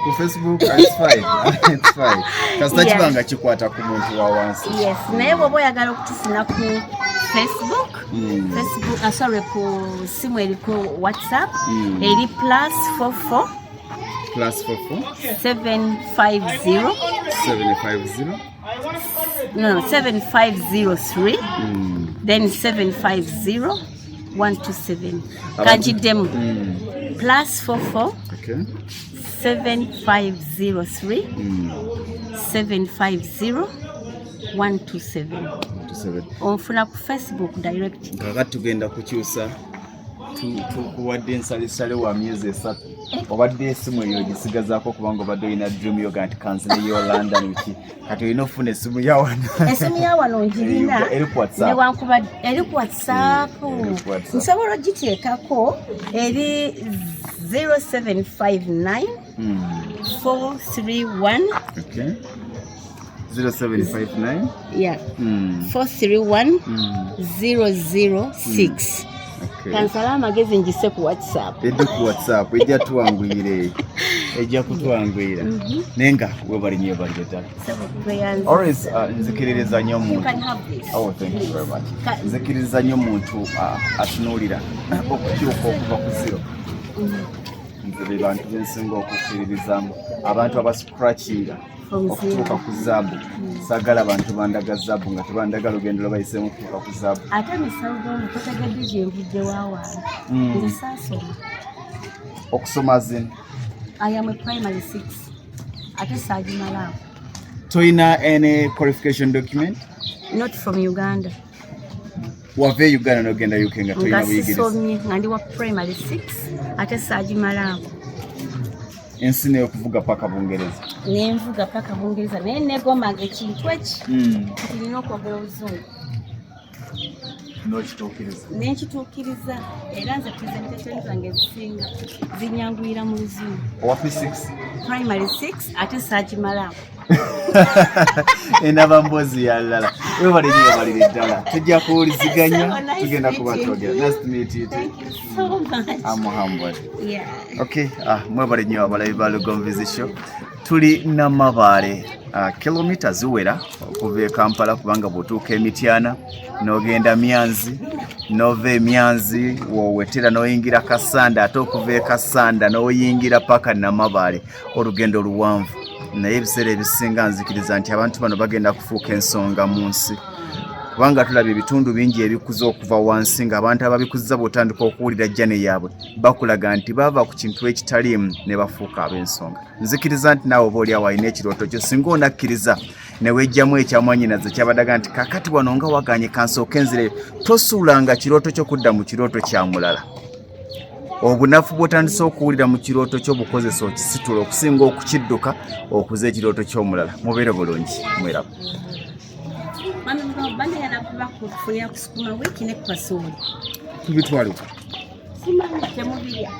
ku Facebook. It's fine. It's fine. Kasita kibanga kikwata ku muntu wa wansi. Yes, naye bw'oba oyagala okutufuna ku Facebook, sorry, ku simu eri ku WhatsApp eri +44 750 no 7503 then 750 127. Kajidemu. +44 Okay. 7503 750 127. Onfuna ku Facebook direct. Kakati tugenda kukyusa tukuwadde ensalisale wa myezi 3 obadde esimu eyo gisigazaako kubanga obadde olina dream yoga nti kansile yo London wiki kati olina ofuna esimu ya wano. Esimu ya wano ngirina newankubadde eri ku WhatsApp nsobola ogiteekako eri 0759 431 0759 431 006. Kansala amagezi njise ku WhatsApp. Edde ku WhatsApp ejja tuwanguyire ejja kutwanguyira nenga we bali nyo bali ddala. Always nzikiririza nnyo omuntu. Oh, thank you very much. Nzikiririza nnyo omuntu atunuulira okukyuka okuva ku zero. Nze bantu bensinga okukkiririzamu abantu abascratchinga okutuuka ku zaabu. Sagala abantu bandaga zaabu nga tebandagala olugendo lwabayisemu okutuuka ku zaabu. Ate misawo totegedde gye nvudde waawaana. Nze saasoma. Okusoma zin? I am a primary 6. Ate saagimalaako. Toyina any qualification document? Not from Uganda. Wave Uganda n'ogenda UK nga toyina buyigiriza? Nga sisomye nga ndi wa primary 6 ate saagimalaako. Ensi n'okuvuga paka Bungereza? Nenvuga paka Bungereza naye negomanga ekintu eki tulina okwogera Oluzungu. N'okituukiriza? Nenkituukiriza era nze presentation zange ezisinga zinyanguyira mu Luzungu. Owa P6? Primary 6 ate saagimalaako. Enabambozi yalala webale nyo balire ddala tujja kuwuliziganya tugenda kuba twogera. Nice to meet you. Thank you so much. I'm humbled. Yeah. Okay, mwebale nyo abalabi ba Lugomvizi Show. Tuli na Mabaale kilomita ziwera okuva e Kampala kubanga bw'otuuka Emityana n'ogenda Myanzi n'ova Myanzi wowetera n'oyingira Kasanda ate okuva e Kasanda n'oyingira paka na Mabaale olugendo luwanvu. Naye ebiseera ebisinga nzikiriza nti abantu bano bagenda kufuuka ensonga mu nsi kubanga tulabye ebitundu bingi ebikuza okuva wansi ng'abantu ababikuza bw'otandika okuwulira jjane yaabwe bakulaga nti bava ku kintu ekitaliimu ne bafuuka ab'ensonga. Nzikiriza nti naawe oba oli awo alina ekirooto kyo singa onakkiriza ne weejjamu ekyamwanyinaze kyabadaga nti kakati wano nga waganye kansooke enzire tosuulanga kirooto kyo kudda mu kirooto kya mulala. Obunafu bw'otandise okuwulira mu kirooto ky'obukozesa okisitula okusinga okukidduka okuza ekirooto ky'omulala. Mubeere bulungi mwerabu. Mami mbanda yanakuba kufunira kusukuma wiki ne kupasuuli. Tubitwale. Simanyi temubirya.